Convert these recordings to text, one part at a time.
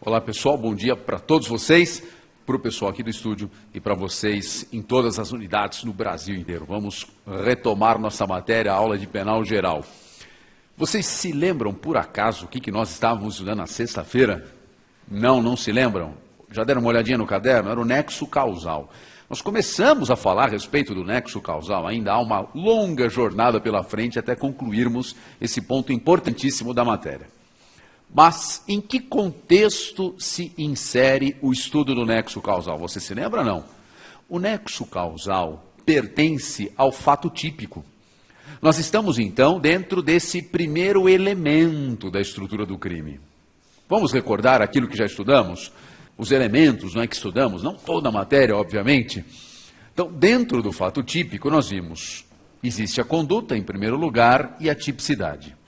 Olá pessoal, bom dia para todos vocês, para o pessoal aqui do estúdio e para vocês em todas as unidades no Brasil inteiro. Vamos retomar nossa matéria, a aula de penal geral. Vocês se lembram, por acaso, o que nós estávamos estudando na sexta-feira? Não se lembram? Já deram uma olhadinha no caderno? Era o nexo causal. Nós começamos a falar a respeito do nexo causal, ainda há uma longa jornada pela frente até concluirmos esse ponto importantíssimo da matéria. Mas em que contexto se insere o estudo do nexo causal? Você se lembra ou não? O nexo causal pertence ao fato típico. Nós estamos, então, dentro desse primeiro elemento da estrutura do crime. Vamos recordar aquilo que já estudamos? Os elementos, não é que estudamos, não toda a matéria, obviamente. Então, dentro do fato típico, nós vimos, existe a conduta, em primeiro lugar, e a tipicidade.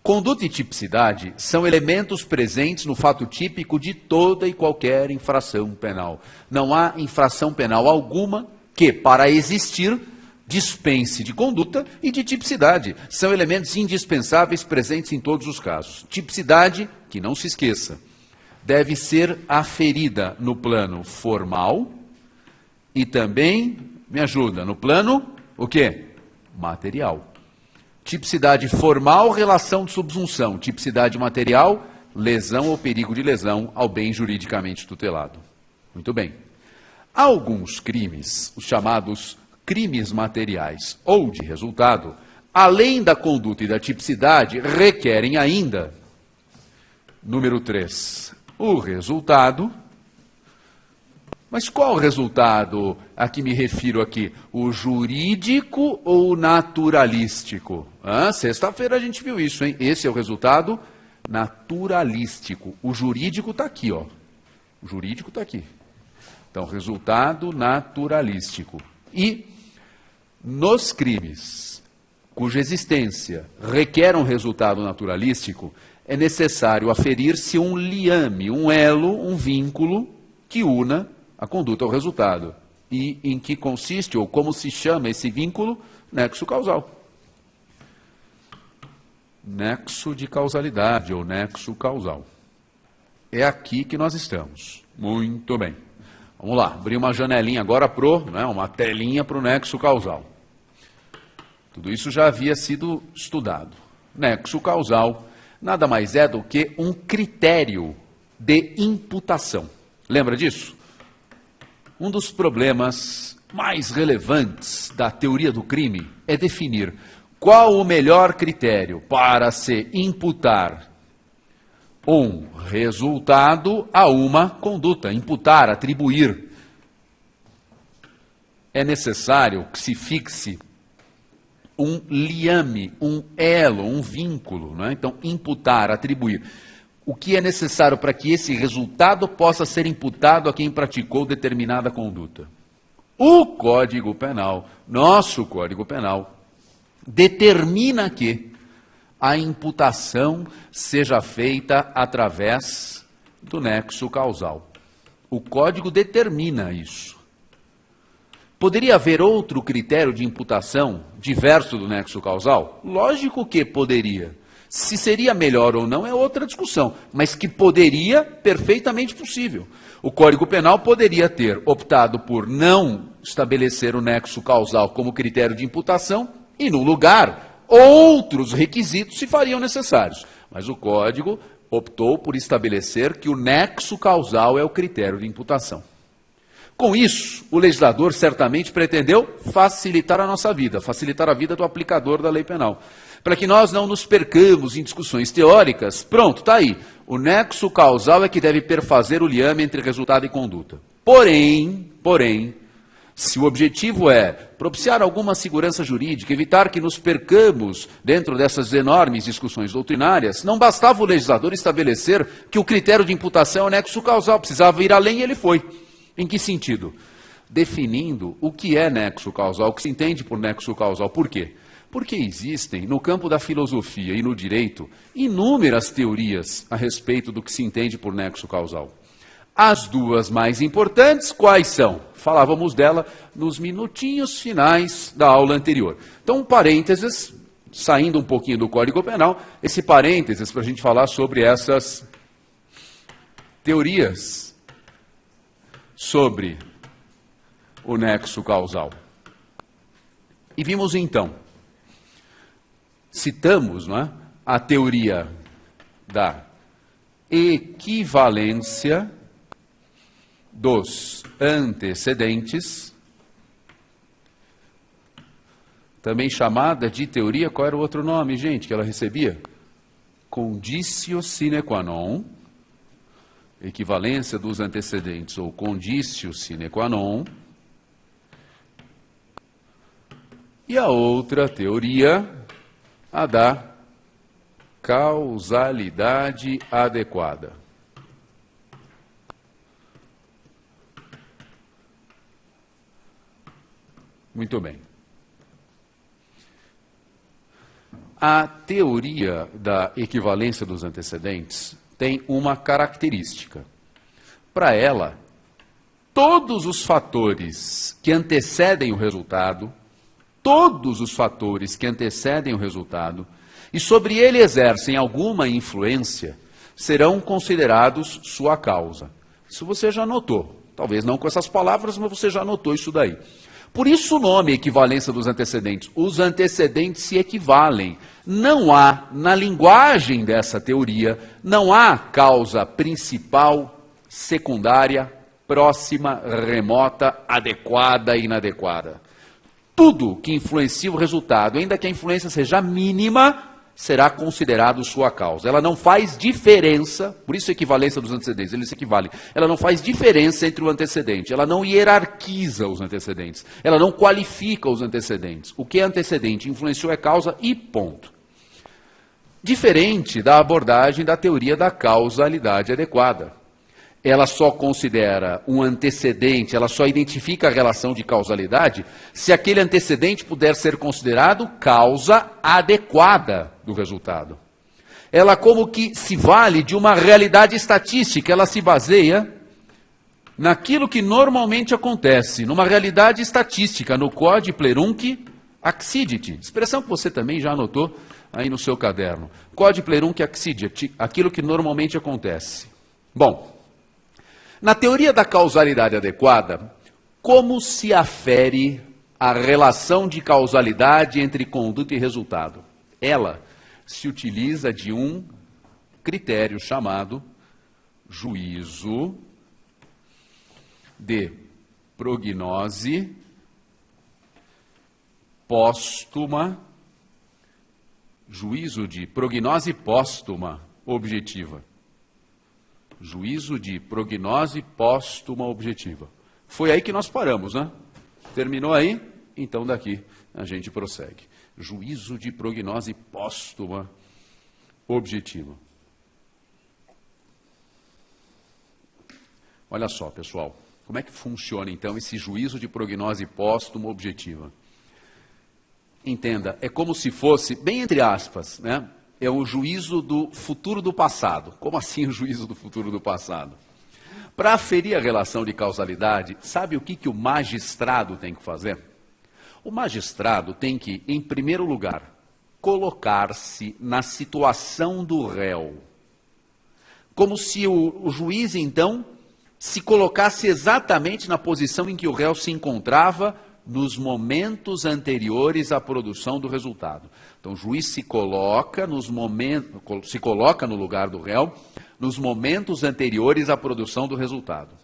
Conduta e tipicidade são elementos presentes no fato típico de toda e qualquer infração penal. Não há infração penal alguma que, para existir, dispense de conduta e de tipicidade. São elementos indispensáveis presentes em todos os casos. Tipicidade, que não se esqueça, deve ser aferida no plano formal e também, me ajuda, no plano, o quê? Material. Tipicidade formal, relação de subsunção. Tipicidade material, lesão ou perigo de lesão ao bem juridicamente tutelado. Muito bem. Há alguns crimes, os chamados crimes materiais ou de resultado, além da conduta e da tipicidade, requerem ainda, número 3, o resultado. Mas qual o resultado a que me refiro aqui? O jurídico ou o naturalístico? Sexta-feira a gente viu isso, hein? Esse é o resultado naturalístico. O jurídico está aqui, ó. O jurídico está aqui. Então, resultado naturalístico. E nos crimes cuja existência requer um resultado naturalístico, é necessário aferir-se um liame, um elo, um vínculo que una a conduta ao resultado. E em que consiste, ou como se chama esse vínculo? Nexo causal. Nexo de causalidade, ou nexo causal. É aqui que nós estamos. Muito bem. Vamos lá, abrir uma janelinha agora uma telinha para o nexo causal. Tudo isso já havia sido estudado. Nexo causal nada mais é do que um critério de imputação. Lembra disso? Um dos problemas mais relevantes da teoria do crime é definir qual o melhor critério para se imputar um resultado a uma conduta, imputar, atribuir. É necessário que se fixe um liame, um elo, um vínculo, não é? Então, imputar, atribuir. O que é necessário para que esse resultado possa ser imputado a quem praticou determinada conduta? O Código Penal, nosso Código Penal, determina que a imputação seja feita através do nexo causal. O Código determina isso. Poderia haver outro critério de imputação diverso do nexo causal? Lógico que poderia. Se seria melhor ou não é outra discussão, mas que poderia, perfeitamente possível. O Código Penal poderia ter optado por não estabelecer o nexo causal como critério de imputação e, no lugar, outros requisitos se fariam necessários. Mas o Código optou por estabelecer que o nexo causal é o critério de imputação. Com isso, o legislador certamente pretendeu facilitar a nossa vida, facilitar a vida do aplicador da lei penal. Para que nós não nos percamos em discussões teóricas, pronto, está aí. O nexo causal é que deve perfazer o liame entre resultado e conduta. Porém, se o objetivo é propiciar alguma segurança jurídica, evitar que nos percamos dentro dessas enormes discussões doutrinárias, não bastava o legislador estabelecer que o critério de imputação é o nexo causal, precisava ir além e ele foi. Em que sentido? Definindo o que é nexo causal, o que se entende por nexo causal. Por quê? Porque existem, no campo da filosofia e no direito, inúmeras teorias a respeito do que se entende por nexo causal. As duas mais importantes, quais são? Falávamos dela nos minutinhos finais da aula anterior. Então, um parênteses, saindo um pouquinho do Código Penal, esse parênteses para a gente falar sobre essas teorias sobre o nexo causal. E vimos então, citamos, não é, a teoria da equivalência dos antecedentes, também chamada de teoria, qual era o outro nome, gente, que ela recebia? Conditio sine qua non, equivalência dos antecedentes, ou conditio sine qua non. E a outra teoria, a da causalidade adequada. Muito bem. A teoria da equivalência dos antecedentes tem uma característica. Para ela, todos os fatores que antecedem o resultado, e sobre ele exercem alguma influência, serão considerados sua causa. Isso você já notou. Talvez não com essas palavras, mas você já notou isso daí. Por isso o nome equivalência dos antecedentes. Os antecedentes se equivalem. Não há, na linguagem dessa teoria, não há causa principal, secundária, próxima, remota, adequada e inadequada. Tudo que influencia o resultado, ainda que a influência seja mínima, será considerado sua causa. Ela não faz diferença, por isso a equivalência dos antecedentes, eles se equivalem. Ela não faz diferença entre o antecedente, ela não hierarquiza os antecedentes, ela não qualifica os antecedentes. O que é antecedente influenciou é causa e ponto. Diferente da abordagem da teoria da causalidade adequada. Ela só considera um antecedente, ela só identifica a relação de causalidade se aquele antecedente puder ser considerado causa adequada do resultado. Ela como que se vale de uma realidade estatística, ela se baseia naquilo que normalmente acontece, numa realidade estatística, no quod plerunc accidit, expressão que você também já anotou aí no seu caderno. Quod plerunc accidit, aquilo que normalmente acontece. Bom, na teoria da causalidade adequada, como se afere a relação de causalidade entre conduta e resultado? Ela se utiliza de um critério chamado juízo de prognose póstuma, juízo de prognose póstuma objetiva. Juízo de prognose póstuma objetiva. Foi aí que nós paramos, né? Terminou aí? Então daqui a gente prossegue. Juízo de prognose póstuma objetiva. Olha só, pessoal, como é que funciona então esse juízo de prognose póstuma objetiva? Entenda, é como se fosse, bem entre aspas, né? É o juízo do futuro do passado. Como assim o juízo do futuro do passado? Para aferir a relação de causalidade, sabe o que o magistrado tem que fazer? O magistrado tem que, em primeiro lugar, colocar-se na situação do réu. Como se o juiz, então, se colocasse exatamente na posição em que o réu se encontrava nos momentos anteriores à produção do resultado. Então, o juiz se coloca no lugar do réu nos momentos anteriores à produção do resultado.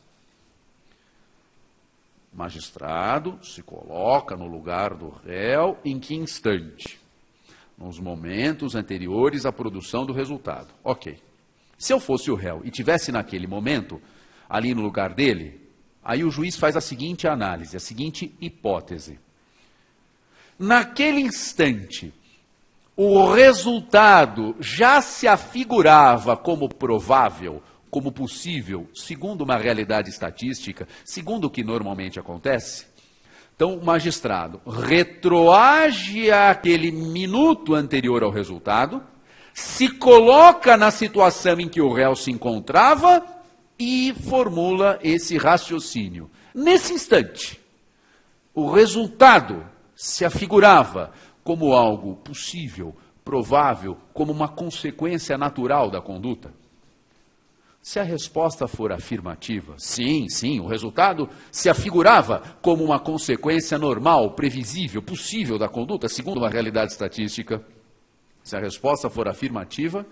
O magistrado se coloca no lugar do réu em que instante? Nos momentos anteriores à produção do resultado. Ok. Se eu fosse o réu e tivesse naquele momento, ali no lugar dele, aí o juiz faz a seguinte análise, a seguinte hipótese. Naquele instante, o resultado já se afigurava como provável, como possível, segundo uma realidade estatística, segundo o que normalmente acontece. Então, o magistrado retroage àquele minuto anterior ao resultado, se coloca na situação em que o réu se encontrava e formula esse raciocínio. Nesse instante, o resultado se afigurava como algo possível, provável, como uma consequência natural da conduta. Se a resposta for afirmativa, sim, o resultado se afigurava como uma consequência normal, previsível, possível da conduta, segundo uma realidade estatística. Se a resposta for afirmativa,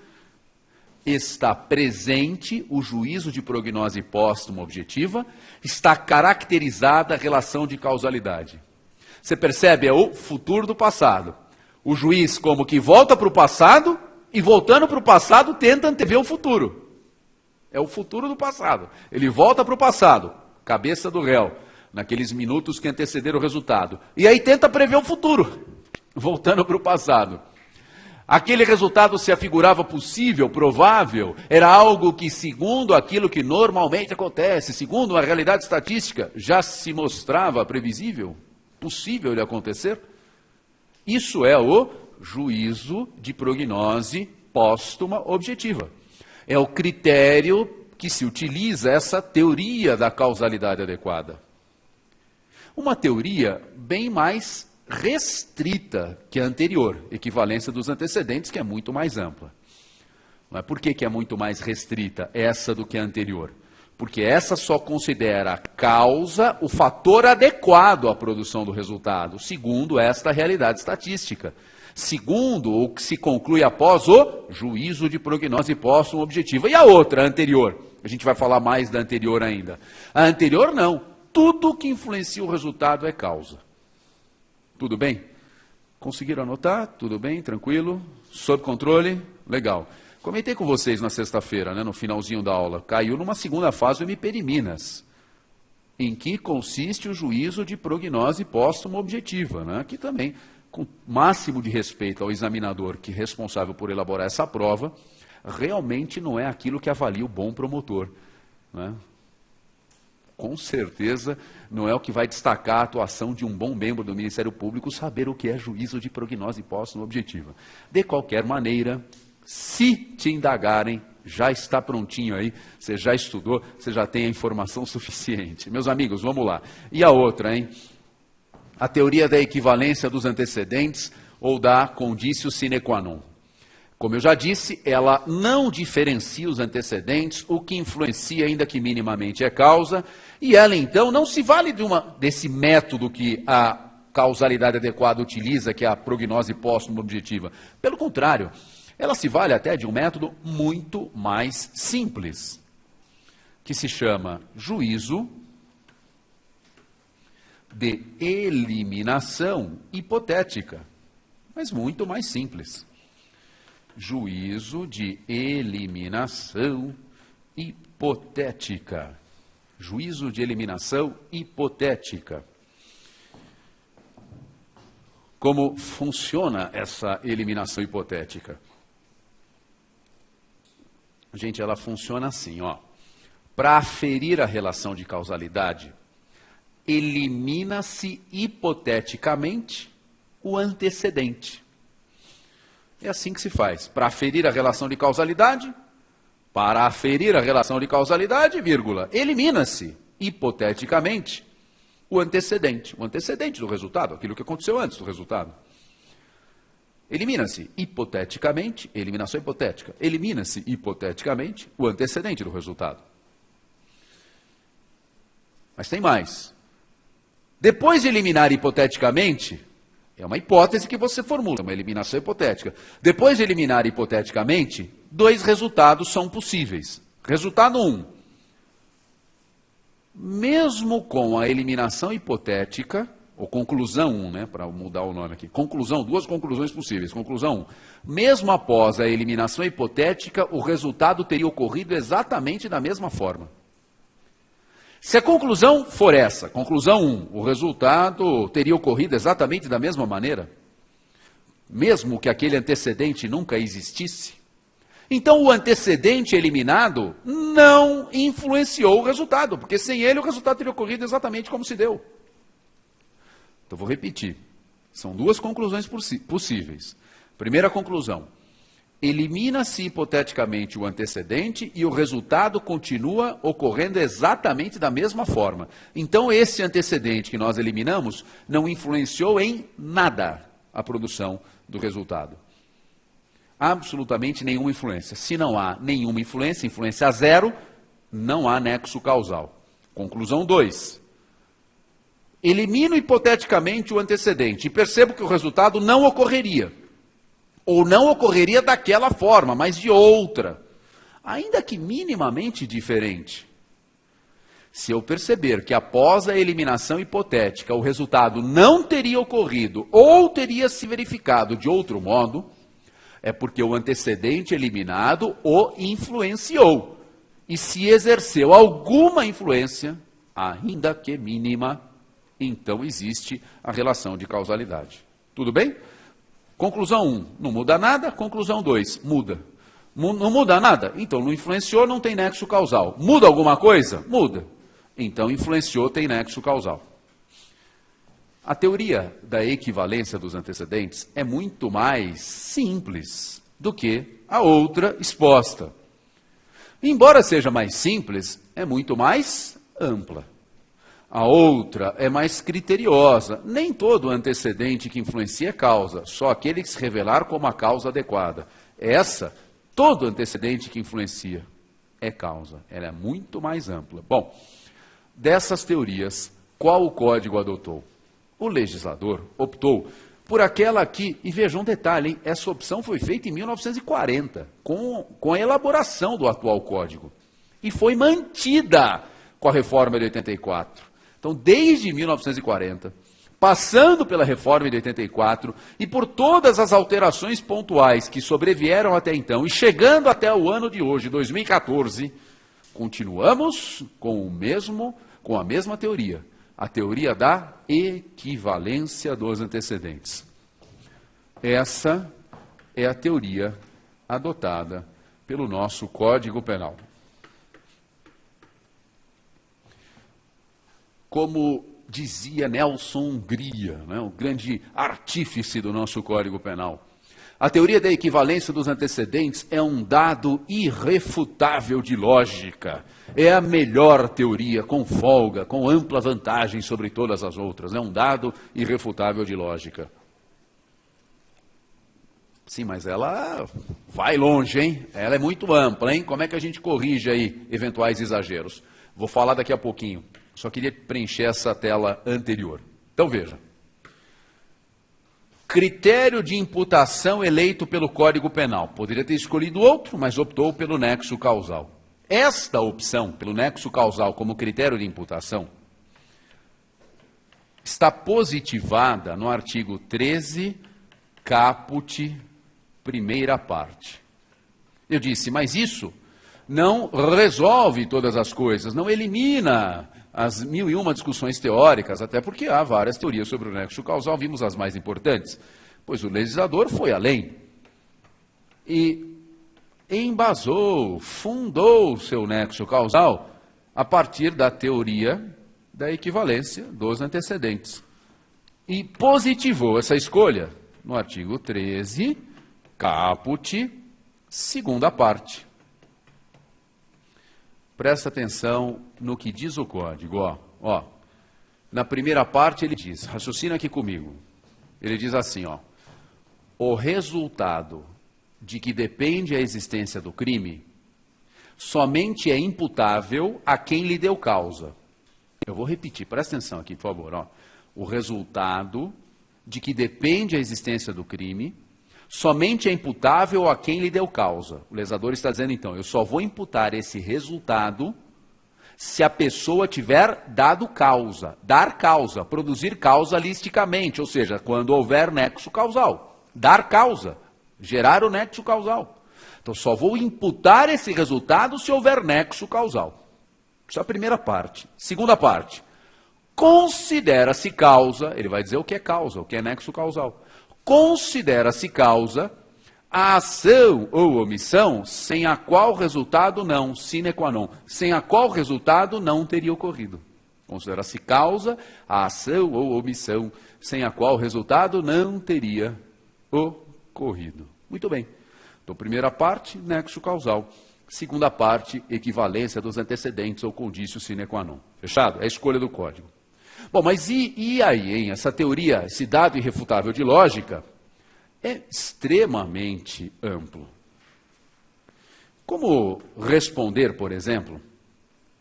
está presente o juízo de prognose póstuma objetiva, está caracterizada a relação de causalidade. Você percebe, é o futuro do passado. O juiz como que volta para o passado e voltando para o passado tenta antever o futuro. É o futuro do passado. Ele volta para o passado, cabeça do réu, naqueles minutos que antecederam o resultado. E aí tenta prever o futuro, voltando para o passado. Aquele resultado se afigurava possível, provável, era algo que, segundo aquilo que normalmente acontece, segundo a realidade estatística, já se mostrava previsível, possível de acontecer. Isso é o juízo de prognose póstuma objetiva. É o critério que se utiliza essa teoria da causalidade adequada. Uma teoria bem mais restrita que a anterior, equivalência dos antecedentes, que é muito mais ampla. Mas por que é muito mais restrita essa do que a anterior? Porque essa só considera a causa o fator adequado à produção do resultado, segundo esta realidade estatística. Segundo o que se conclui após o juízo de prognose póstuma objetiva. E a outra, a anterior? A gente vai falar mais da anterior ainda. A anterior não. Tudo que influencia o resultado é causa. Tudo bem? Conseguiram anotar? Tudo bem? Tranquilo? Sob controle? Legal. Comentei com vocês na sexta-feira, né, no finalzinho da aula. Caiu numa segunda fase o MP de Minas, em que consiste o juízo de prognose póstuma objetiva, né, que também, com máximo de respeito ao examinador que é responsável por elaborar essa prova, realmente não é aquilo que avalia o bom promotor, né? Com certeza não é o que vai destacar a atuação de um bom membro do Ministério Público saber o que é juízo de prognose póstuma objetiva. De qualquer maneira, se te indagarem, já está prontinho aí, você já estudou, você já tem a informação suficiente. Meus amigos, vamos lá. E a outra, hein? A teoria da equivalência dos antecedentes ou da conditio sine qua non. Como eu já disse, ela não diferencia os antecedentes, o que influencia ainda que minimamente é causa, e ela então não se vale desse método que a causalidade adequada utiliza, que é a prognose póstuma objetiva. Pelo contrário, ela se vale até de um método muito mais simples, que se chama juízo de eliminação hipotética, mas muito mais simples. Juízo de eliminação hipotética. Juízo de eliminação hipotética. Como funciona essa eliminação hipotética? Gente, ela funciona assim, ó. Para aferir a relação de causalidade, elimina-se hipoteticamente o antecedente. É assim que se faz. Para aferir a relação de causalidade, vírgula, elimina-se hipoteticamente o antecedente do resultado, aquilo que aconteceu antes do resultado. Elimina-se hipoteticamente, eliminação hipotética, elimina-se hipoteticamente o antecedente do resultado. Mas tem mais. Depois de eliminar hipoteticamente, é uma hipótese que você formula, uma eliminação hipotética. Depois de eliminar hipoteticamente, dois resultados são possíveis. Resultado 1. Mesmo com a eliminação hipotética, ou conclusão 1, né, para mudar o nome aqui. Conclusão, duas conclusões possíveis. Conclusão 1. Mesmo após a eliminação hipotética, o resultado teria ocorrido exatamente da mesma forma. Se a conclusão for essa, conclusão 1, o resultado teria ocorrido exatamente da mesma maneira, mesmo que aquele antecedente nunca existisse, então o antecedente eliminado não influenciou o resultado, porque sem ele o resultado teria ocorrido exatamente como se deu. Então vou repetir, são duas conclusões possíveis. Primeira conclusão. Elimina-se hipoteticamente o antecedente e o resultado continua ocorrendo exatamente da mesma forma. Então, esse antecedente que nós eliminamos não influenciou em nada a produção do resultado. Absolutamente nenhuma influência. Se não há nenhuma influência, influência zero, não há nexo causal. Conclusão 2. Elimino hipoteticamente o antecedente e percebo que o resultado não ocorreria. Ou não ocorreria daquela forma, mas de outra, ainda que minimamente diferente. Se eu perceber que após a eliminação hipotética o resultado não teria ocorrido ou teria se verificado de outro modo, é porque o antecedente eliminado o influenciou. E se exerceu alguma influência, ainda que mínima, então existe a relação de causalidade. Tudo bem? Conclusão 1, não muda nada. Conclusão 2, muda. Não muda nada? Então não influenciou, não tem nexo causal. Muda alguma coisa? Muda. Então influenciou, tem nexo causal. A teoria da equivalência dos antecedentes é muito mais simples do que a outra exposta. Embora seja mais simples, é muito mais ampla. A outra é mais criteriosa. Nem todo antecedente que influencia é causa, só aquele que se revelar como a causa adequada. Essa, todo antecedente que influencia é causa. Ela é muito mais ampla. Bom, dessas teorias, qual o código adotou? O legislador optou por aquela que, e vejam um detalhe, hein, essa opção foi feita em 1940, com a elaboração do atual código, e foi mantida com a reforma de 84. Então, desde 1940, passando pela reforma de 84, e por todas as alterações pontuais que sobrevieram até então, e chegando até o ano de hoje, 2014, continuamos com a mesma teoria. A teoria da equivalência dos antecedentes. Essa é a teoria adotada pelo nosso Código Penal. Como dizia Nelson Hungria, né, o grande artífice do nosso Código Penal, a teoria da equivalência dos antecedentes é um dado irrefutável de lógica. É a melhor teoria, com folga, com ampla vantagem sobre todas as outras. É um dado irrefutável de lógica. Sim, mas ela vai longe, hein? Ela é muito ampla, hein? Como é que a gente corrige aí eventuais exageros? Vou falar daqui a pouquinho. Só queria preencher essa tela anterior. Então veja. Critério de imputação eleito pelo Código Penal. Poderia ter escolhido outro, mas optou pelo nexo causal. Esta opção, pelo nexo causal como critério de imputação, está positivada no artigo 13, caput, primeira parte. Eu disse, mas isso não resolve todas as coisas, não elimina as 1001 discussões teóricas, até porque há várias teorias sobre o nexo causal, vimos as mais importantes, pois o legislador foi além e embasou, fundou seu nexo causal a partir da teoria da equivalência dos antecedentes e positivou essa escolha no artigo 13, caput, segunda parte. Presta atenção no que diz o código. Ó. Na primeira parte ele diz, raciocina aqui comigo, ele diz assim, ó, o resultado de que depende a existência do crime somente é imputável a quem lhe deu causa. Eu vou repetir, presta atenção aqui, por favor. Ó. O resultado de que depende a existência do crime somente é imputável a quem lhe deu causa. O legislador está dizendo, então, eu só vou imputar esse resultado se a pessoa tiver dado causa, dar causa, produzir causalisticamente, ou seja, quando houver nexo causal. Dar causa, gerar o nexo causal. Então, só vou imputar esse resultado se houver nexo causal. Isso é a primeira parte. Segunda parte, considera-se causa, ele vai dizer o que é causa, o que é nexo causal. Considera-se causa a ação ou omissão sem a qual resultado não, sine qua non, sem a qual resultado não teria ocorrido. Considera-se causa a ação ou omissão sem a qual resultado não teria ocorrido. Muito bem. Então, primeira parte, nexo causal. Segunda parte, equivalência dos antecedentes ou condício sine qua non. Fechado? É a escolha do código. Bom, mas e aí, hein? Essa teoria, esse dado irrefutável de lógica, é extremamente amplo. Como responder, por exemplo,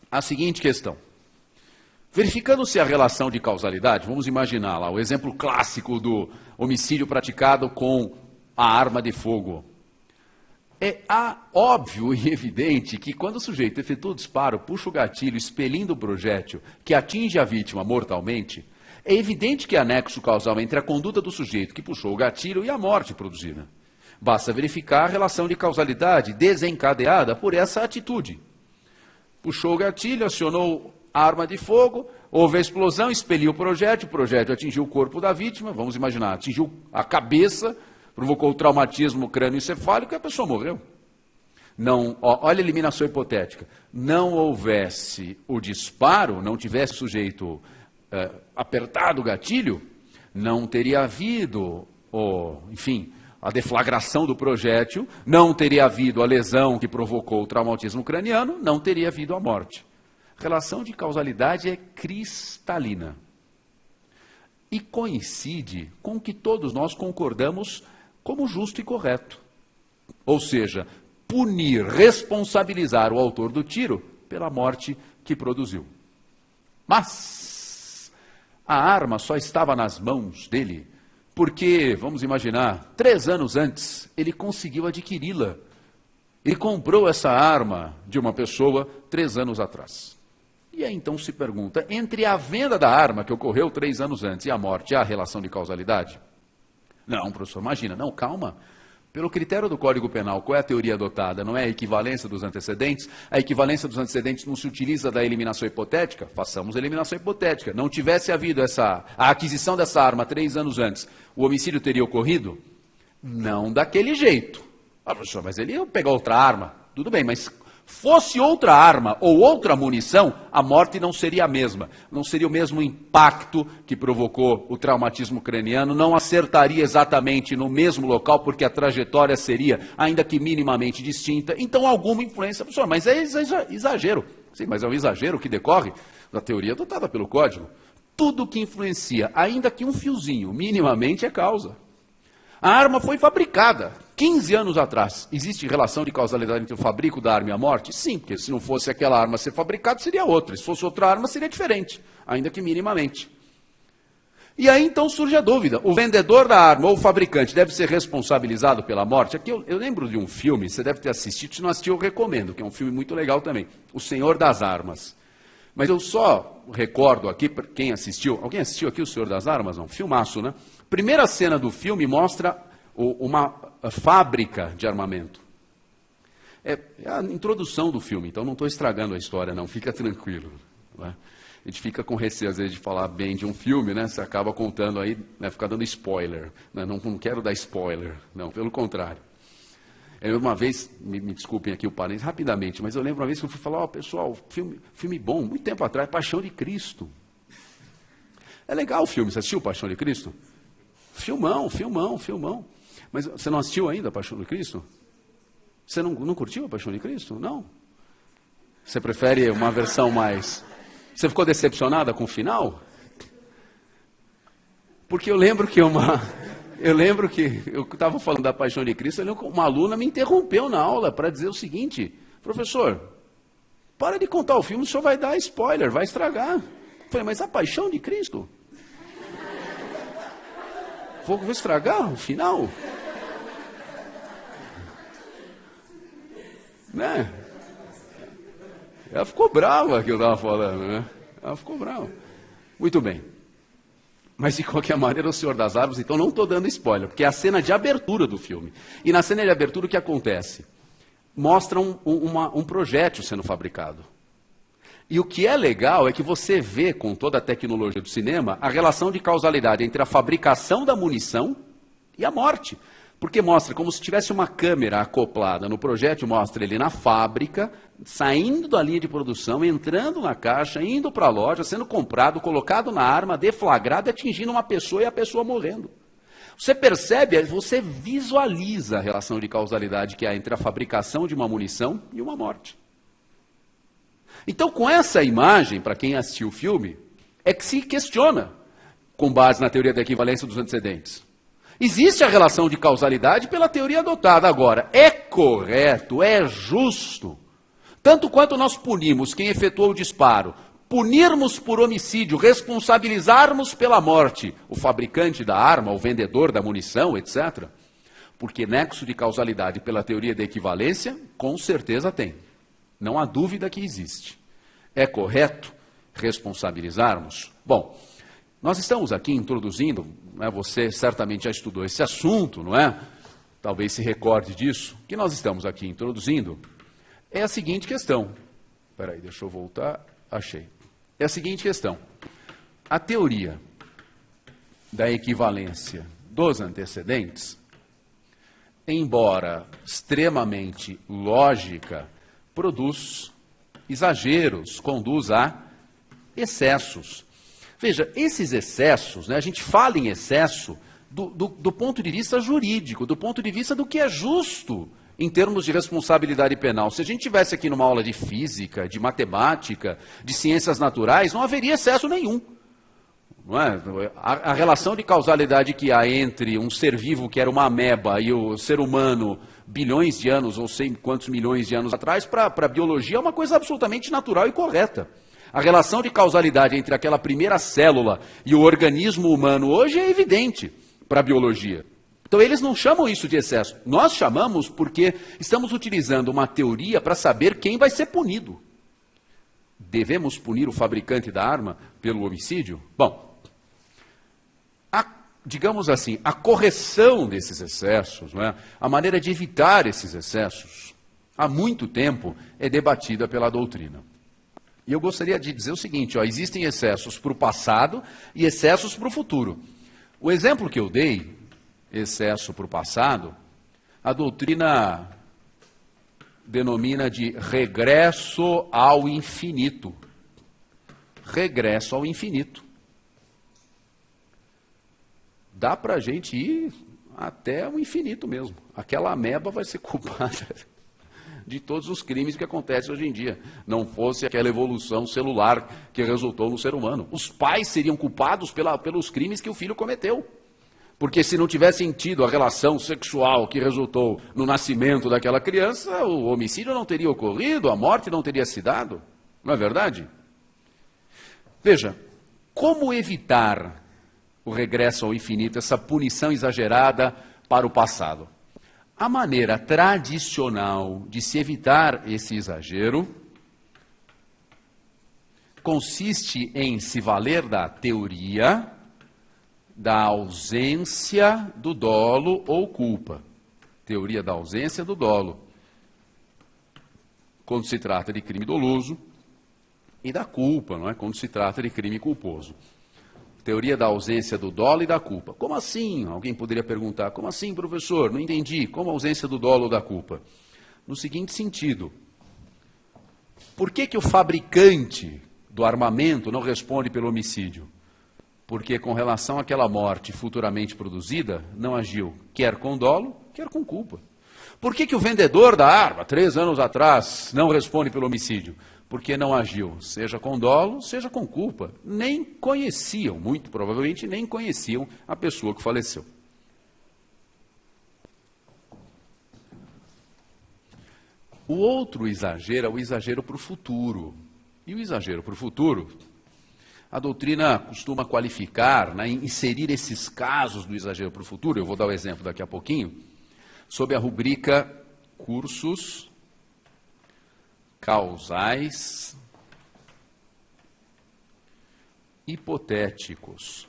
a seguinte questão? Verificando se a relação de causalidade, vamos imaginar lá o exemplo clássico do homicídio praticado com a arma de fogo. É óbvio e evidente que quando o sujeito efetua o disparo, puxa o gatilho, expelindo o projétil que atinge a vítima mortalmente, é evidente que há nexo causal entre a conduta do sujeito que puxou o gatilho e a morte produzida. Basta verificar a relação de causalidade desencadeada por essa atitude. Puxou o gatilho, acionou a arma de fogo, houve a explosão, expeliu o projétil atingiu o corpo da vítima, vamos imaginar, atingiu a cabeça, provocou o traumatismo crânioencefálico e a pessoa morreu. Não, olha a eliminação hipotética. Não houvesse o disparo, não tivesse o sujeito apertado o gatilho, não teria havido, enfim, a deflagração do projétil, não teria havido a lesão que provocou o traumatismo craniano, não teria havido a morte. A relação de causalidade é cristalina. E coincide com o que todos nós concordamos como justo e correto. Ou seja, punir, responsabilizar o autor do tiro pela morte que produziu. Mas a arma só estava nas mãos dele porque, vamos imaginar, 3 anos antes, ele conseguiu adquiri-la. Ele comprou essa arma de uma pessoa 3 anos atrás. E aí então se pergunta, entre a venda da arma que ocorreu 3 anos antes e a morte, há relação de causalidade? Não, professor, imagina, não, calma. Pelo critério do Código Penal, qual é a teoria adotada? Não é a equivalência dos antecedentes? A equivalência dos antecedentes não se utiliza da eliminação hipotética? Façamos a eliminação hipotética. Não tivesse havido a aquisição dessa arma 3 anos antes, o homicídio teria ocorrido? Não daquele jeito. Ah, professor, mas ele ia pegar outra arma. Tudo bem, mas fosse outra arma ou outra munição, a morte não seria a mesma. Não seria o mesmo impacto que provocou o traumatismo craniano, não acertaria exatamente no mesmo local, porque a trajetória seria, ainda que minimamente distinta. Então, alguma influência. Professor, mas é exagero. Sim, mas é um exagero que decorre da teoria adotada pelo Código. Tudo que influencia, ainda que um fiozinho, minimamente é causa. A arma foi fabricada 15 anos atrás. Existe relação de causalidade entre o fabrico da arma e a morte? Sim, porque se não fosse aquela arma ser fabricada, seria outra. Se fosse outra arma, seria diferente, ainda que minimamente. E aí então surge a dúvida. O vendedor da arma ou o fabricante deve ser responsabilizado pela morte? Aqui eu lembro de um filme, você deve ter assistido, se não assistiu eu recomendo, que é um filme muito legal também. O Senhor das Armas. Mas eu só recordo aqui, para quem assistiu, alguém assistiu aqui O Senhor das Armas? Não, filmaço, né? Primeira cena do filme mostra uma fábrica de armamento. É a introdução do filme, então não estou estragando a história, não, fica tranquilo. Né? A gente fica com receio, às vezes, de falar bem de um filme, né? Você acaba contando aí, né? Fica dando spoiler. Né? Não quero dar spoiler, não, pelo contrário. Eu lembro uma vez, me desculpem aqui o parênteses, rapidamente, mas eu lembro uma vez que eu fui falar, pessoal, filme bom, muito tempo atrás, Paixão de Cristo. É legal o filme, você assistiu Paixão de Cristo? Filmão. Mas você não assistiu ainda a Paixão de Cristo? Você não curtiu a Paixão de Cristo? Não? Você prefere uma versão mais... Você ficou decepcionada com o final? Porque eu lembro que eu estava falando da Paixão de Cristo, eu lembro que uma aluna me interrompeu na aula para dizer o seguinte, professor, para de contar o filme, o senhor vai dar spoiler, vai estragar. Eu falei, mas a Paixão de Cristo? Vou estragar o final? Né? Ela ficou brava que eu estava falando, né? Ela ficou brava. Muito bem. Mas, de qualquer maneira, O Senhor das Armas, então não estou dando spoiler, porque é a cena de abertura do filme. E na cena de abertura, o que acontece? Mostra um projétil sendo fabricado. E o que é legal é que você vê, com toda a tecnologia do cinema, a relação de causalidade entre a fabricação da munição e a morte. Porque mostra como se tivesse uma câmera acoplada no projétil, mostra ele na fábrica, saindo da linha de produção, entrando na caixa, indo para a loja, sendo comprado, colocado na arma, deflagrado, atingindo uma pessoa e a pessoa morrendo. Você percebe, você visualiza a relação de causalidade que há entre a fabricação de uma munição e uma morte. Então, com essa imagem, para quem assistiu o filme, é que se questiona, com base na teoria da equivalência dos antecedentes. Existe a relação de causalidade pela teoria adotada. Agora, é correto, é justo, tanto quanto nós punimos quem efetuou o disparo, punirmos por homicídio, responsabilizarmos pela morte o fabricante da arma, o vendedor da munição, etc. Porque nexo de causalidade pela teoria da equivalência, com certeza tem. Não há dúvida que existe. É correto responsabilizarmos? Bom, nós estamos aqui introduzindo, né, você certamente já estudou esse assunto, não é? Talvez se recorde disso. O que nós estamos aqui introduzindo é a seguinte questão. Espera aí, deixa eu voltar. Achei. É a seguinte questão. A teoria da equivalência dos antecedentes, embora extremamente lógica, produz exageros, conduz a excessos. Veja, esses excessos, né, a gente fala em excesso do ponto de vista jurídico, do ponto de vista do que é justo em termos de responsabilidade penal. Se a gente tivesse aqui numa aula de física, de matemática, de ciências naturais, não haveria excesso nenhum. Não é? A relação de causalidade que há entre um ser vivo que era uma ameba e o ser humano bilhões de anos, ou sei quantos milhões de anos atrás, para a biologia é uma coisa absolutamente natural e correta. A relação de causalidade entre aquela primeira célula e o organismo humano hoje é evidente para a biologia. Então eles não chamam isso de excesso. Nós chamamos porque estamos utilizando uma teoria para saber quem vai ser punido. Devemos punir o fabricante da arma pelo homicídio? Bom, digamos assim, a correção desses excessos, não é? A maneira de evitar esses excessos, há muito tempo é debatida pela doutrina. E eu gostaria de dizer o seguinte, ó, existem excessos para o passado e excessos para o futuro. O exemplo que eu dei, excesso para o passado, a doutrina denomina de regresso ao infinito. Regresso ao infinito. Dá para a gente ir até o infinito mesmo. Aquela ameba vai ser culpada de todos os crimes que acontecem hoje em dia. Não fosse aquela evolução celular que resultou no ser humano. Os pais seriam culpados pelos crimes que o filho cometeu. Porque se não tivessem tido a relação sexual que resultou no nascimento daquela criança, o homicídio não teria ocorrido, a morte não teria se dado. Não é verdade? Veja, como evitar o regresso ao infinito, essa punição exagerada para o passado? A maneira tradicional de se evitar esse exagero consiste em se valer da teoria da ausência do dolo ou culpa. Teoria da ausência do dolo, quando se trata de crime doloso, e da culpa, não é? Quando se trata de crime culposo. Teoria da ausência do dolo e da culpa. Como assim? Alguém poderia perguntar, como assim, professor? Não entendi. Como ausência do dolo ou da culpa? No seguinte sentido, por que o fabricante do armamento não responde pelo homicídio? Porque com relação àquela morte futuramente produzida, não agiu quer com dolo, quer com culpa. Por que o vendedor da arma, 3 anos atrás, não responde pelo homicídio? Porque não agiu, seja com dolo, seja com culpa. Nem conheciam, muito provavelmente, nem conheciam a pessoa que faleceu. O outro exagero é o exagero para o futuro. E o exagero para o futuro, a doutrina costuma qualificar, né, inserir esses casos do exagero para o futuro, eu vou dar o exemplo daqui a pouquinho, sob a rubrica cursos causais hipotéticos.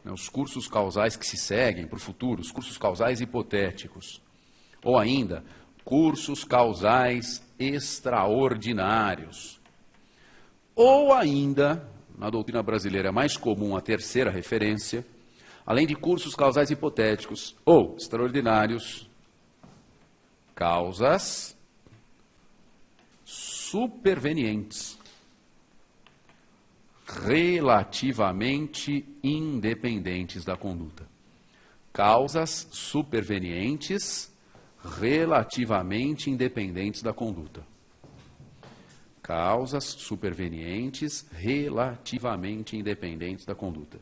Os cursos causais que se seguem para o futuro, os cursos causais hipotéticos. Ou ainda, cursos causais extraordinários. Ou ainda, na doutrina brasileira é mais comum a terceira referência, além de cursos causais hipotéticos ou extraordinários, causas supervenientes, relativamente independentes da conduta. Causas supervenientes, relativamente independentes da conduta. Causas supervenientes, relativamente independentes da conduta.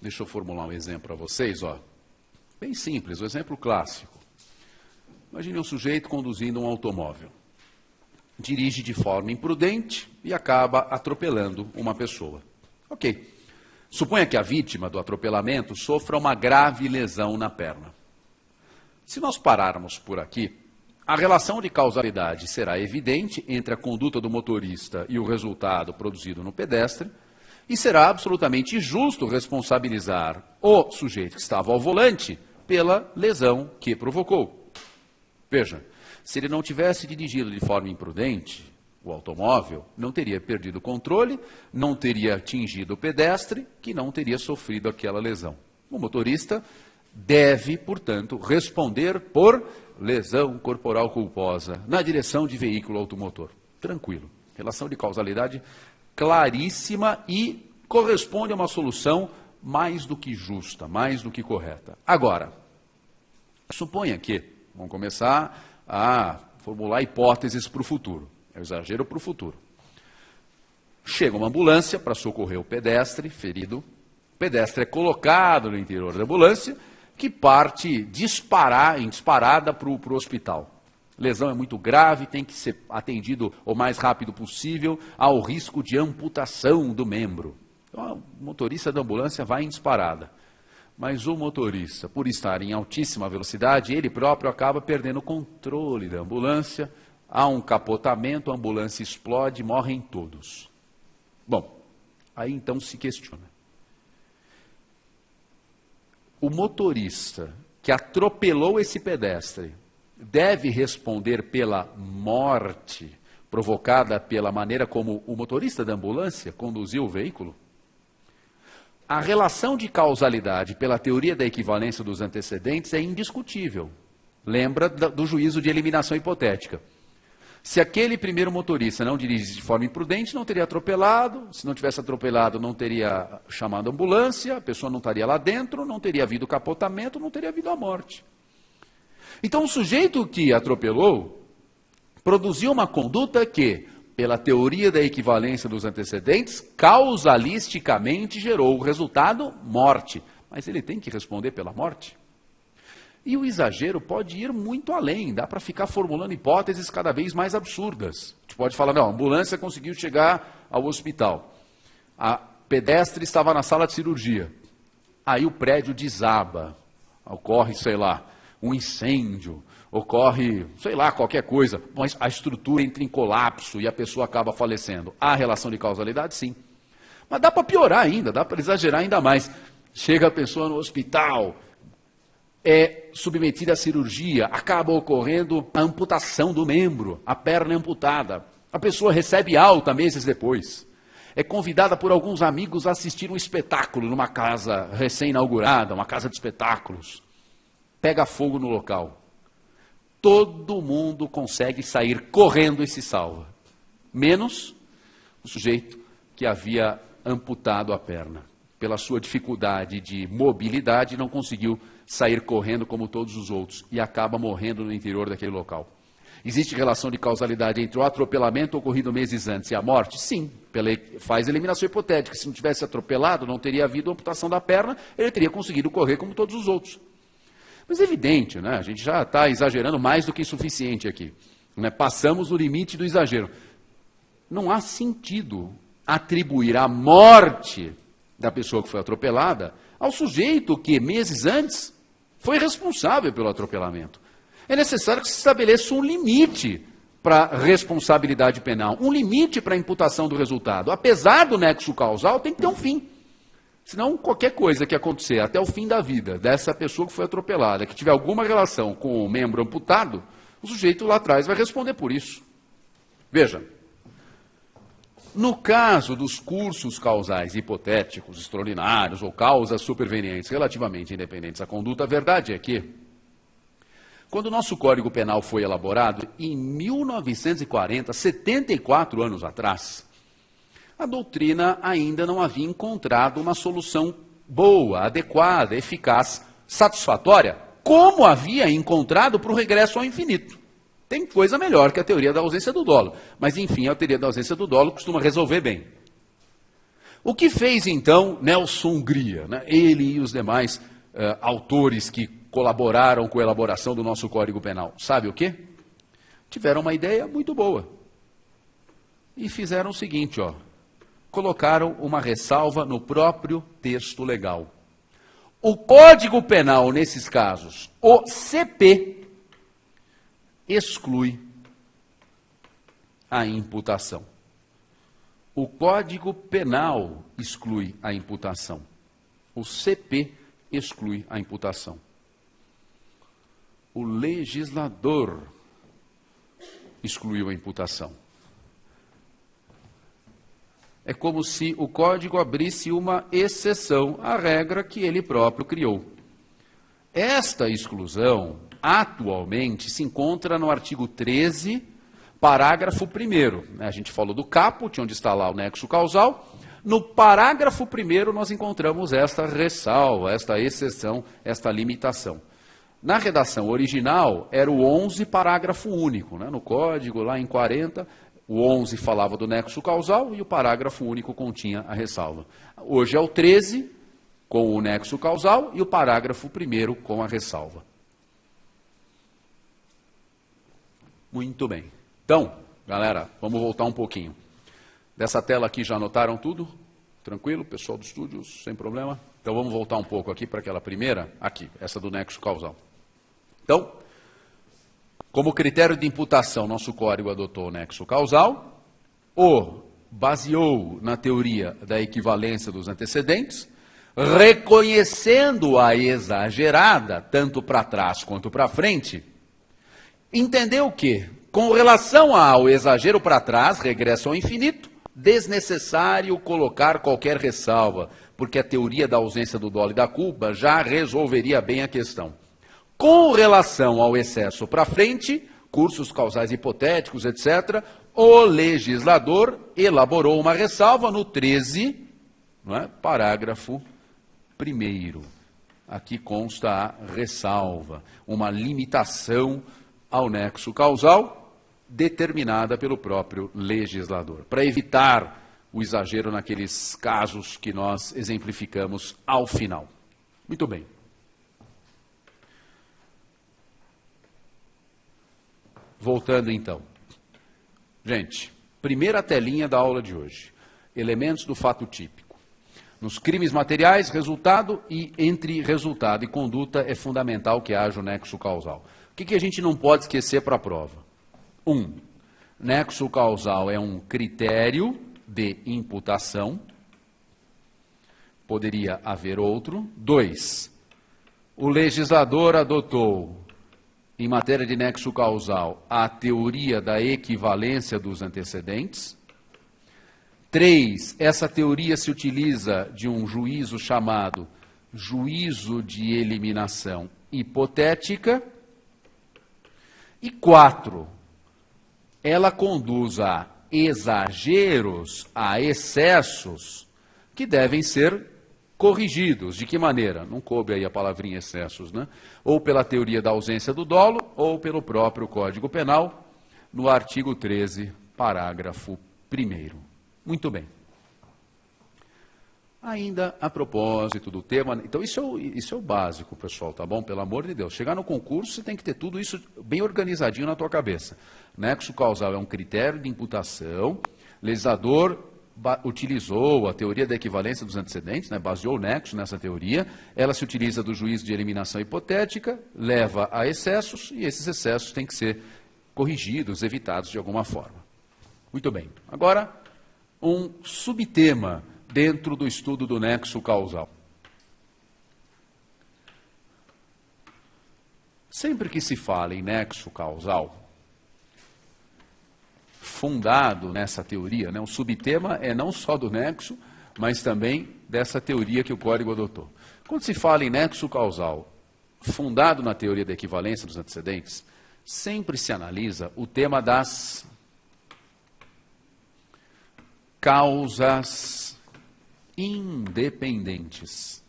Deixa eu formular um exemplo para vocês, ó. Bem simples, o exemplo clássico. Imagine um sujeito conduzindo um automóvel. Dirige de forma imprudente e acaba atropelando uma pessoa. Ok. Suponha que a vítima do atropelamento sofra uma grave lesão na perna. Se nós pararmos por aqui, a relação de causalidade será evidente entre a conduta do motorista e o resultado produzido no pedestre, e será absolutamente justo responsabilizar o sujeito que estava ao volante pela lesão que provocou. Veja, se ele não tivesse dirigido de forma imprudente, o automóvel não teria perdido o controle, não teria atingido o pedestre, que não teria sofrido aquela lesão. O motorista deve, portanto, responder por lesão corporal culposa na direção de veículo automotor. Tranquilo. Relação de causalidade claríssima e corresponde a uma solução mais do que justa, mais do que correta. Agora, suponha que, vamos começar a formular hipóteses para o futuro. É um exagero para o futuro. Chega uma ambulância para socorrer o pedestre ferido. O pedestre é colocado no interior da ambulância, que parte em disparada para o hospital. Lesão é muito grave, tem que ser atendido o mais rápido possível, ao risco de amputação do membro. Então, o motorista da ambulância vai em disparada. Mas o motorista, por estar em altíssima velocidade, ele próprio acaba perdendo o controle da ambulância, há um capotamento, a ambulância explode, morrem todos. Bom, aí então se questiona. O motorista que atropelou esse pedestre deve responder pela morte provocada pela maneira como o motorista da ambulância conduziu o veículo? A relação de causalidade pela teoria da equivalência dos antecedentes é indiscutível. Lembra do juízo de eliminação hipotética. Se aquele primeiro motorista não dirige de forma imprudente, não teria atropelado. Se não tivesse atropelado, não teria chamado a ambulância, a pessoa não estaria lá dentro, não teria havido capotamento, não teria havido a morte. Então, o sujeito que atropelou produziu uma conduta que, pela teoria da equivalência dos antecedentes, causalisticamente gerou o resultado morte. Mas ele tem que responder pela morte? E o exagero pode ir muito além, dá para ficar formulando hipóteses cada vez mais absurdas. A gente pode falar, não, a ambulância conseguiu chegar ao hospital, a pedestre estava na sala de cirurgia, aí o prédio desaba, ocorre, sei lá, um incêndio, ocorre, sei lá, qualquer coisa, mas a estrutura entra em colapso e a pessoa acaba falecendo. Há relação de causalidade? Sim. Mas dá para piorar ainda, dá para exagerar ainda mais. Chega a pessoa no hospital, é submetida à cirurgia, acaba ocorrendo a amputação do membro, a perna é amputada. A pessoa recebe alta meses depois. É convidada por alguns amigos a assistir um espetáculo numa casa recém-inaugurada, uma casa de espetáculos. Pega fogo no local. Todo mundo consegue sair correndo e se salva. Menos o sujeito que havia amputado a perna. Pela sua dificuldade de mobilidade, não conseguiu sair correndo como todos os outros e acaba morrendo no interior daquele local. Existe relação de causalidade entre o atropelamento ocorrido meses antes e a morte? Sim, faz eliminação hipotética. Se não tivesse atropelado, não teria havido amputação da perna, ele teria conseguido correr como todos os outros. Mas é evidente, né? A gente já está exagerando mais do que suficiente aqui. Né? Passamos o limite do exagero. Não há sentido atribuir a morte da pessoa que foi atropelada ao sujeito que, meses antes, foi responsável pelo atropelamento. É necessário que se estabeleça um limite para a responsabilidade penal, um limite para a imputação do resultado. Apesar do nexo causal, tem que ter um fim. Senão, qualquer coisa que acontecer até o fim da vida dessa pessoa que foi atropelada, que tiver alguma relação com o membro amputado, o sujeito lá atrás vai responder por isso. Veja, no caso dos cursos causais hipotéticos, extraordinários ou causas supervenientes relativamente independentes à conduta, a verdade é que, quando o nosso Código Penal foi elaborado, em 1940, 74 anos atrás, a doutrina ainda não havia encontrado uma solução boa, adequada, eficaz, satisfatória, como havia encontrado para o regresso ao infinito. Tem coisa melhor que a teoria da ausência do dolo, mas enfim, a teoria da ausência do dolo costuma resolver bem. O que fez, então, Nelson Hungria, né? Ele e os demais autores que colaboraram com a elaboração do nosso Código Penal? Sabe o quê? Tiveram uma ideia muito boa. E fizeram o seguinte, ó. Colocaram uma ressalva no próprio texto legal. O Código Penal, nesses casos, o CP, exclui a imputação. O Código Penal exclui a imputação. O CP exclui a imputação. O legislador excluiu a imputação. É como se o Código abrisse uma exceção à regra que ele próprio criou. Esta exclusão, atualmente, se encontra no artigo 13, parágrafo 1º. A gente falou do caput, onde está lá o nexo causal. No parágrafo 1º nós encontramos esta ressalva, esta exceção, esta limitação. Na redação original, era o 11, parágrafo único. Né? No código, lá em 40, o 11 falava do nexo causal e o parágrafo único continha a ressalva. Hoje é o 13, com o nexo causal, e o parágrafo 1º com a ressalva. Muito bem. Então, galera, vamos voltar um pouquinho. Dessa tela aqui já anotaram tudo? Tranquilo, pessoal do estúdio, sem problema? Então vamos voltar um pouco aqui para aquela primeira, aqui, essa do nexo causal. Então, como critério de imputação, nosso código adotou o nexo causal, baseou na teoria da equivalência dos antecedentes, reconhecendo a exagerada, tanto para trás quanto para frente, entendeu que, com relação ao exagero para trás, regresso ao infinito, desnecessário colocar qualquer ressalva, porque a teoria da ausência do dolo e da culpa já resolveria bem a questão. Com relação ao excesso para frente, cursos causais hipotéticos, etc., o legislador elaborou uma ressalva no 13, não é? Parágrafo 1º. Aqui consta a ressalva, uma limitação ao nexo causal determinada pelo próprio legislador, para evitar o exagero naqueles casos que nós exemplificamos ao final. Muito bem. Voltando então. Gente, primeira telinha da aula de hoje. Elementos do fato típico. Nos crimes materiais, resultado e entre resultado e conduta é fundamental que haja o nexo causal. O que a gente não pode esquecer para a prova? 1. Nexo causal é um critério de imputação. Poderia haver outro. 2. O legislador adotou, em matéria de nexo causal, a teoria da equivalência dos antecedentes. 3. Essa teoria se utiliza de um juízo chamado juízo de eliminação hipotética. E 4. Ela conduz a exageros, a excessos, que devem ser corrigidos. De que maneira? Não coube aí a palavrinha excessos, né? Ou pela teoria da ausência do dolo, ou pelo próprio Código Penal, no artigo 13, parágrafo 1º. Muito bem. Ainda a propósito do tema, então isso é o básico, pessoal, tá bom? Pelo amor de Deus. Chegar no concurso, você tem que ter tudo isso bem organizadinho na tua cabeça. Nexo causal é um critério de imputação, legislador utilizou a teoria da equivalência dos antecedentes, né, baseou o nexo nessa teoria, ela se utiliza do juízo de eliminação hipotética, leva a excessos, e esses excessos têm que ser corrigidos, evitados de alguma forma. Muito bem. Agora, um subtema dentro do estudo do nexo causal. Sempre que se fala em nexo causal, fundado nessa teoria, né, o subtema é não só do nexo, mas também dessa teoria que o código adotou. Quando se fala em nexo causal, fundado na teoria da equivalência dos antecedentes, sempre se analisa o tema das causas independentes,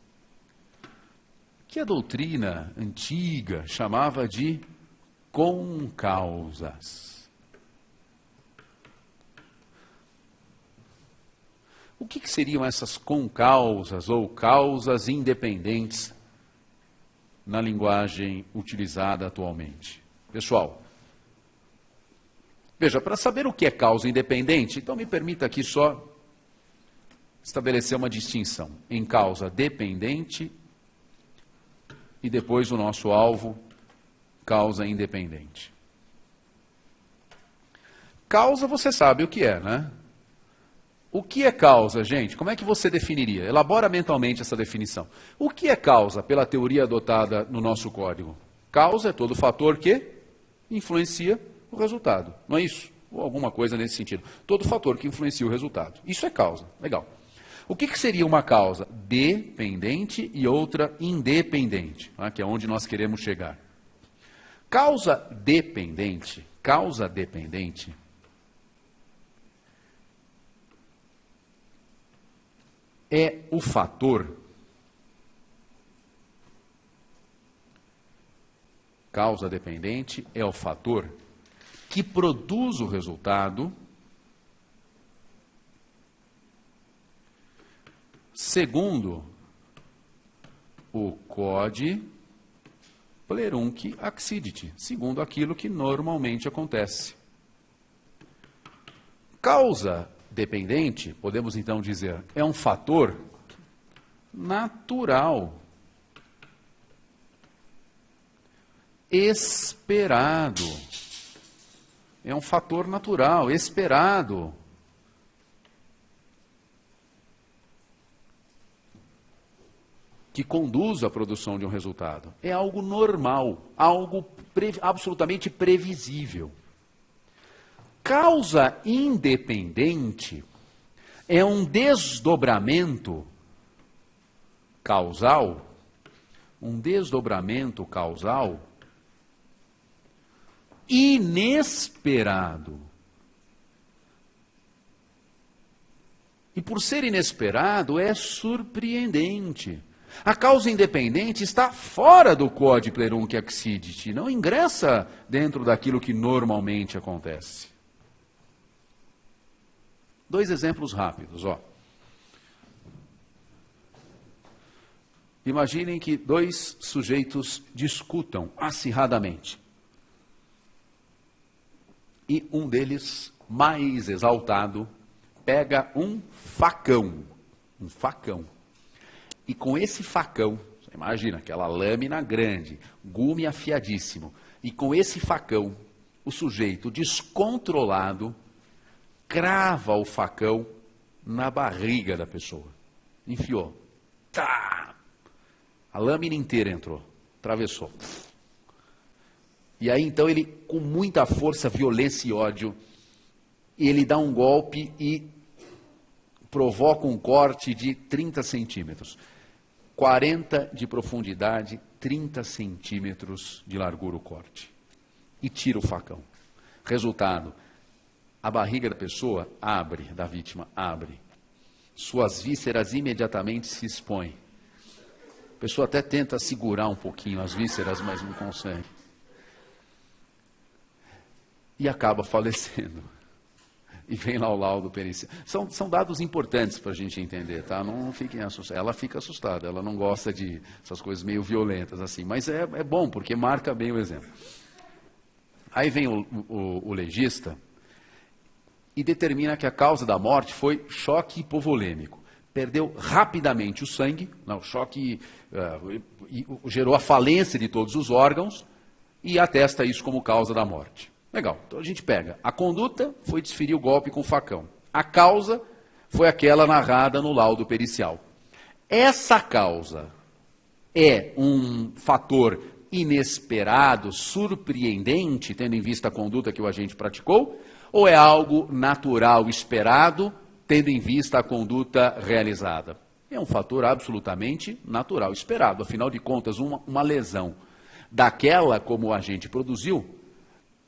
que a doutrina antiga chamava de concausas. O que seriam essas concausas ou causas independentes na linguagem utilizada atualmente? Pessoal, veja, para saber o que é causa independente, então me permita aqui só estabelecer uma distinção em causa dependente e depois o nosso alvo, causa independente. Causa você sabe o que é, né? O que é causa, gente? Como é que você definiria? Elabora mentalmente essa definição. O que é causa pela teoria adotada no nosso código? Causa é todo fator que influencia o resultado, não é isso? Ou alguma coisa nesse sentido. Todo fator que influencia o resultado. Isso é causa. Legal. O que seria uma causa dependente e outra independente? Né? Que é onde nós queremos chegar. Causa dependente é o fator, causa dependente é o fator que produz o resultado segundo o Code Plerunc Accidity, segundo aquilo que normalmente acontece. Causa dependente, podemos então dizer, é um fator natural, esperado. É um fator natural, esperado. Que conduz à produção de um resultado. É algo normal, algo absolutamente previsível. Causa independente é um desdobramento causal, inesperado. E por ser inesperado, é surpreendente. A causa independente está fora do Code Plerunc Accidity, não ingressa dentro daquilo que normalmente acontece. Dois exemplos rápidos, ó. Imaginem que dois sujeitos discutam acirradamente. E um deles, mais exaltado, pega um facão. E com esse facão, você imagina, aquela lâmina grande, gume afiadíssimo, e com esse facão, o sujeito descontrolado crava o facão na barriga da pessoa. Enfiou. Tá! A lâmina inteira entrou, atravessou. E aí então ele, com muita força, violência e ódio, ele dá um golpe e provoca um corte de 30 centímetros. 40 de profundidade, 30 centímetros de largura o corte. E tira o facão. Resultado, a barriga da pessoa abre, da vítima abre. Suas vísceras imediatamente se expõem. A pessoa até tenta segurar um pouquinho as vísceras, mas não consegue. E acaba falecendo. E vem lá o laudo pericial. São dados importantes para a gente entender, tá? Não fiquem assustados. Ela fica assustada, ela não gosta de essas coisas meio violentas assim. Mas é bom, porque marca bem o exemplo. Aí vem o legista e determina que a causa da morte foi choque hipovolêmico. Perdeu rapidamente o sangue, o choque gerou a falência de todos os órgãos e atesta isso como causa da morte. Legal, então a gente pega. A conduta foi desferir o golpe com o facão. A causa foi aquela narrada no laudo pericial. Essa causa é um fator inesperado, surpreendente, tendo em vista a conduta que o agente praticou, ou é algo natural, esperado, tendo em vista a conduta realizada? É um fator absolutamente natural, esperado. Afinal de contas, uma lesão daquela como o agente produziu,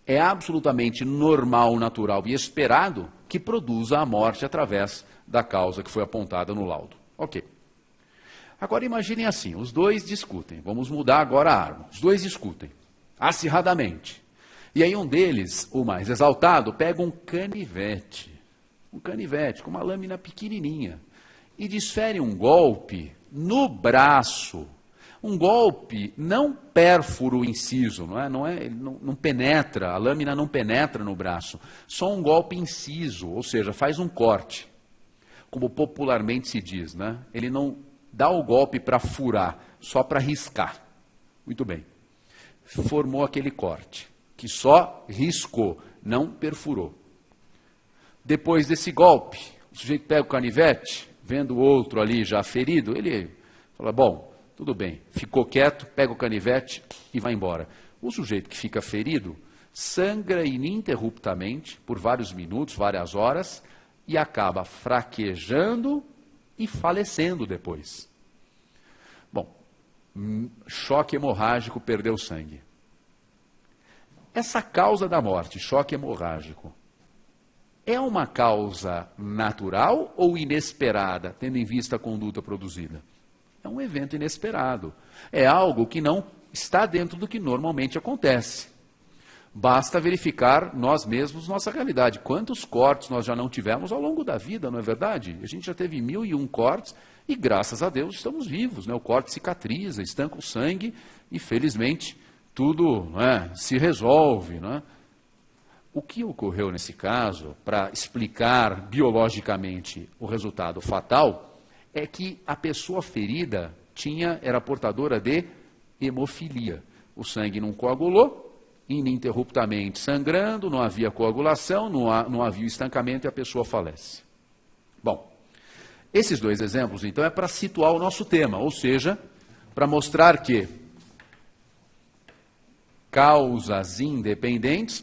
é absolutamente normal, natural e esperado que produza a morte através da causa que foi apontada no laudo. Ok. Agora imaginem assim, os dois discutem. Vamos mudar agora a arma. Os dois discutem, acirradamente. E aí um deles, o mais exaltado, pega um canivete. um canivete, com uma lâmina pequenininha, e desfere um golpe no braço. Um golpe não perfura o inciso, não penetra, a lâmina não penetra no braço, só um golpe inciso, ou seja, faz um corte, como popularmente se diz, né? Ele não dá o golpe para furar, só para riscar. Muito bem. Formou aquele corte, que só riscou, não perfurou. Depois desse golpe, o sujeito pega o canivete, vendo o outro ali já ferido, ele fala, bom, tudo bem, ficou quieto, pega o canivete e vai embora. O sujeito que fica ferido sangra ininterruptamente por vários minutos, várias horas, e acaba fraquejando e falecendo depois. Bom, choque hemorrágico, perdeu sangue. Essa causa da morte, choque hemorrágico, é uma causa natural ou inesperada, tendo em vista a conduta produzida? É um evento inesperado. É algo que não está dentro do que normalmente acontece. Basta verificar nós mesmos nossa realidade. Quantos cortes nós já não tivemos ao longo da vida, não é verdade? A gente já teve 1001 cortes e, graças a Deus, estamos vivos, né? O corte cicatriza, estanca o sangue e, felizmente, tudo se resolve, não é? O que ocorreu nesse caso, para explicar biologicamente o resultado fatal, é que a pessoa ferida era portadora de hemofilia. O sangue não coagulou, ininterruptamente sangrando, não havia coagulação, não havia estancamento e a pessoa falece. Bom, esses dois exemplos, então, é para situar o nosso tema, ou seja, para mostrar que causas independentes,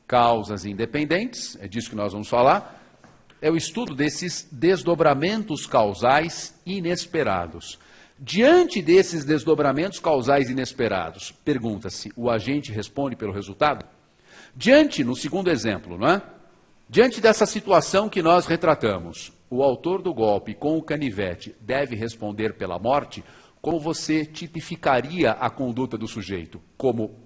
causas independentes, é disso que nós vamos falar, é o estudo desses desdobramentos causais inesperados. Diante desses desdobramentos causais inesperados, pergunta-se, o agente responde pelo resultado? No segundo exemplo, diante dessa situação que nós retratamos, o autor do golpe com o canivete deve responder pela morte? Como você tipificaria a conduta do sujeito? Como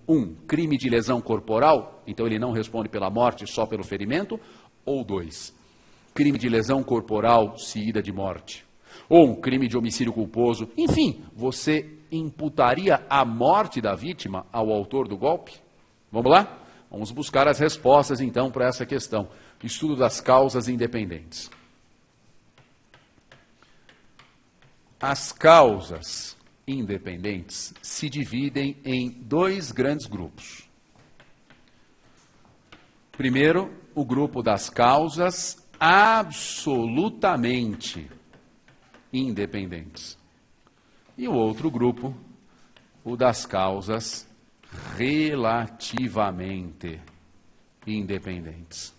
crime de lesão corporal, então ele não responde pela morte, só pelo ferimento? Ou 2, crime de lesão corporal seguida de morte? Ou um crime de homicídio culposo? Enfim, você imputaria a morte da vítima ao autor do golpe? Vamos lá? Vamos buscar as respostas, então, para essa questão. Estudo das causas independentes. As causas independentes se dividem em 2 grandes grupos. Primeiro, o grupo das causas absolutamente independentes. E o outro grupo, o das causas relativamente independentes.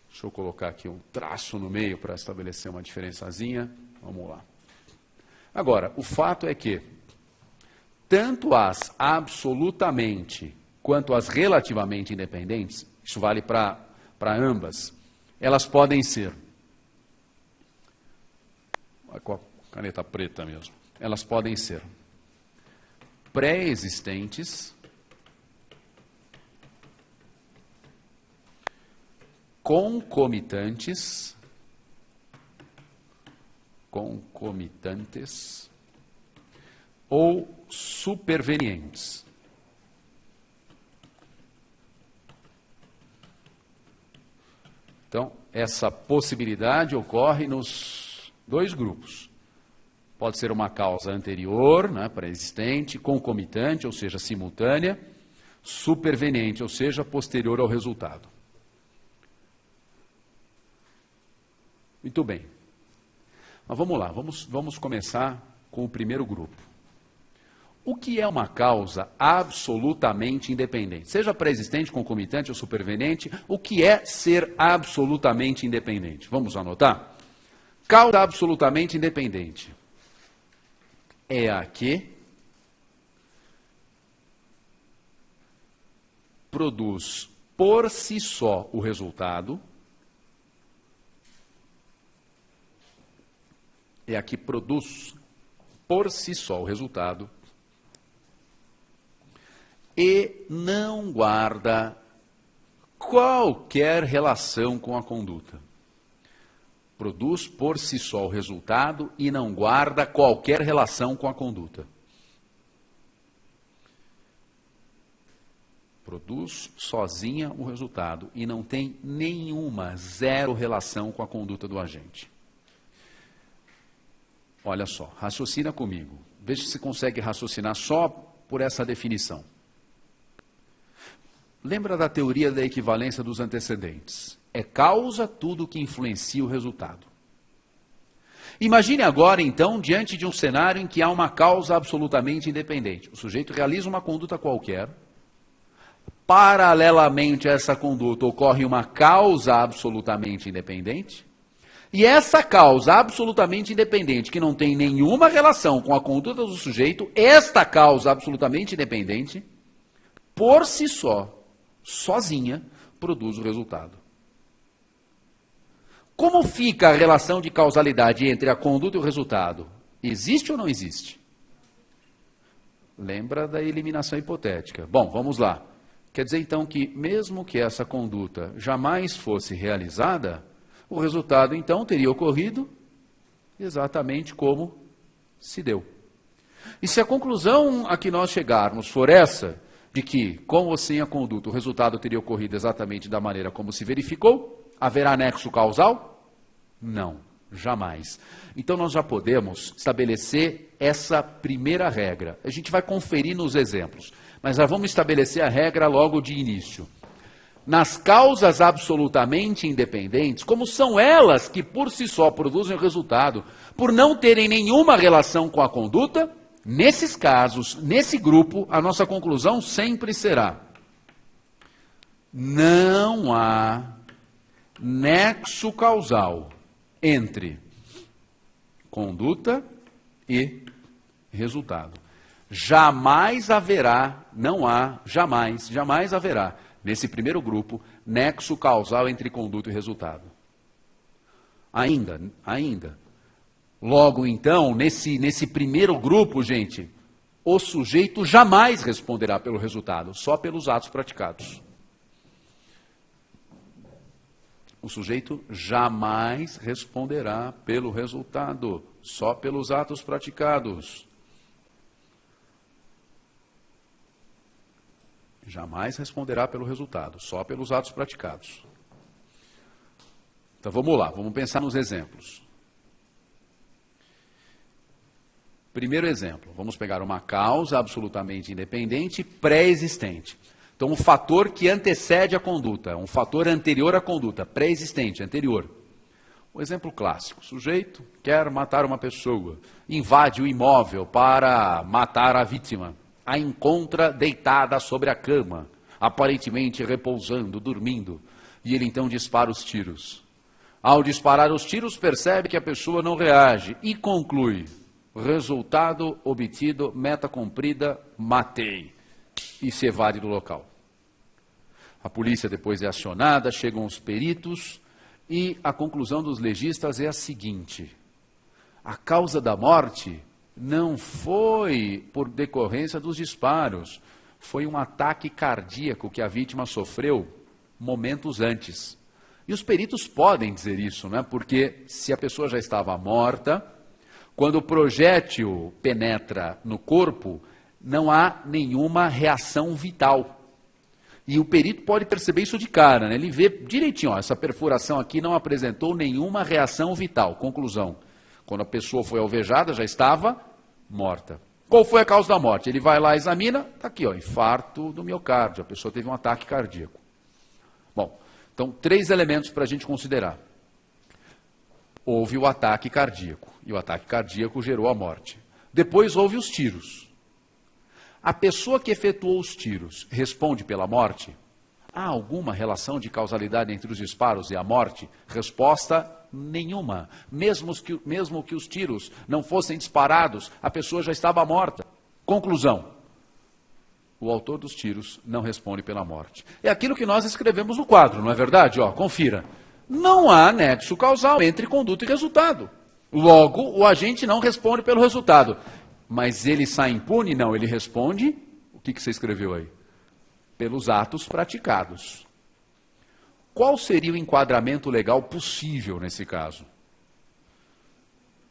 Deixa eu colocar aqui um traço no meio para estabelecer uma diferençazinha. Vamos lá. Agora, o fato é que tanto as absolutamente quanto as relativamente independentes, isso vale para ambas, elas podem ser, com a caneta preta mesmo, elas podem ser pré-existentes, concomitantes ou supervenientes. Então, essa possibilidade ocorre nos 2 grupos. Pode ser uma causa anterior, pré-existente, concomitante, ou seja, simultânea, superveniente, ou seja, posterior ao resultado. Muito bem. Mas vamos lá, vamos começar com o primeiro grupo. O que é uma causa absolutamente independente? Seja pré-existente, concomitante ou superveniente, o que é ser absolutamente independente? Vamos anotar? Causa absolutamente independente é a que produz por si só o resultado, é a que produz por si só o resultado, e não guarda qualquer relação com a conduta. Produz por si só o resultado e não guarda qualquer relação com a conduta. Produz sozinha o resultado e não tem nenhuma, zero relação com a conduta do agente. Olha só, raciocina comigo. Veja se consegue raciocinar só por essa definição. Lembra da teoria da equivalência dos antecedentes? É causa tudo que influencia o resultado. Imagine agora, então, diante de um cenário em que há uma causa absolutamente independente. O sujeito realiza uma conduta qualquer. Paralelamente a essa conduta ocorre uma causa absolutamente independente. E essa causa absolutamente independente, que não tem nenhuma relação com a conduta do sujeito, esta causa absolutamente independente, por si só, sozinha, produz o resultado. Como fica a relação de causalidade entre a conduta e o resultado? Existe ou não existe? Lembra da eliminação hipotética. Bom, vamos lá. Quer dizer então que mesmo que essa conduta jamais fosse realizada, o resultado então teria ocorrido exatamente como se deu. E se a conclusão a que nós chegarmos for essa, de que com ou sem a conduta o resultado teria ocorrido exatamente da maneira como se verificou, haverá nexo causal? Não, jamais. Então nós já podemos estabelecer essa primeira regra. A gente vai conferir nos exemplos, mas já vamos estabelecer a regra logo de início. Nas causas absolutamente independentes, como são elas que por si só produzem o resultado, por não terem nenhuma relação com a conduta, nesses casos, nesse grupo, a nossa conclusão sempre será: não há nexo causal entre conduta e resultado. Jamais haverá, não há, jamais, jamais haverá, nesse primeiro grupo, nexo causal entre conduta e resultado. Ainda. Logo, então, nesse primeiro grupo, gente, o sujeito jamais responderá pelo resultado, só pelos atos praticados. O sujeito jamais responderá pelo resultado, só pelos atos praticados. Jamais responderá pelo resultado, só pelos atos praticados. Então vamos lá, vamos pensar nos exemplos. Primeiro exemplo, vamos pegar uma causa absolutamente independente pré-existente. Então um fator que antecede a conduta, um fator anterior à conduta, pré-existente, anterior. Um exemplo clássico, o sujeito quer matar uma pessoa, invade o imóvel para matar a vítima. A encontra deitada sobre a cama, aparentemente repousando, dormindo, e ele então dispara os tiros. Ao disparar os tiros, percebe que a pessoa não reage e conclui: resultado obtido, meta cumprida, matei, e se evade do local. A polícia depois é acionada, chegam os peritos, e a conclusão dos legistas é a seguinte: a causa da morte não foi por decorrência dos disparos, foi um ataque cardíaco que a vítima sofreu momentos antes. E os peritos podem dizer isso, né? Porque se a pessoa já estava morta, quando o projétil penetra no corpo, não há nenhuma reação vital. E o perito pode perceber isso de cara, né? Ele vê direitinho, ó, essa perfuração aqui não apresentou nenhuma reação vital. Conclusão: quando a pessoa foi alvejada, já estava morta. Qual foi a causa da morte? Ele vai lá, examina, está aqui, ó, infarto do miocárdio, a pessoa teve um ataque cardíaco. Bom, então 3 elementos para a gente considerar. Houve o ataque cardíaco, e o ataque cardíaco gerou a morte. Depois houve os tiros. A pessoa que efetuou os tiros responde pela morte? Há alguma relação de causalidade entre os disparos e a morte? Resposta: nenhuma. Mesmo que os tiros não fossem disparados, a pessoa já estava morta. Conclusão: o autor dos tiros não responde pela morte. É aquilo que nós escrevemos no quadro, não é verdade? Ó, confira. Não há nexo causal entre conduta e resultado. Logo, o agente não responde pelo resultado. Mas ele sai impune? Não, ele responde. O que você escreveu aí? pelos atos praticados. Qual seria o enquadramento legal possível nesse caso?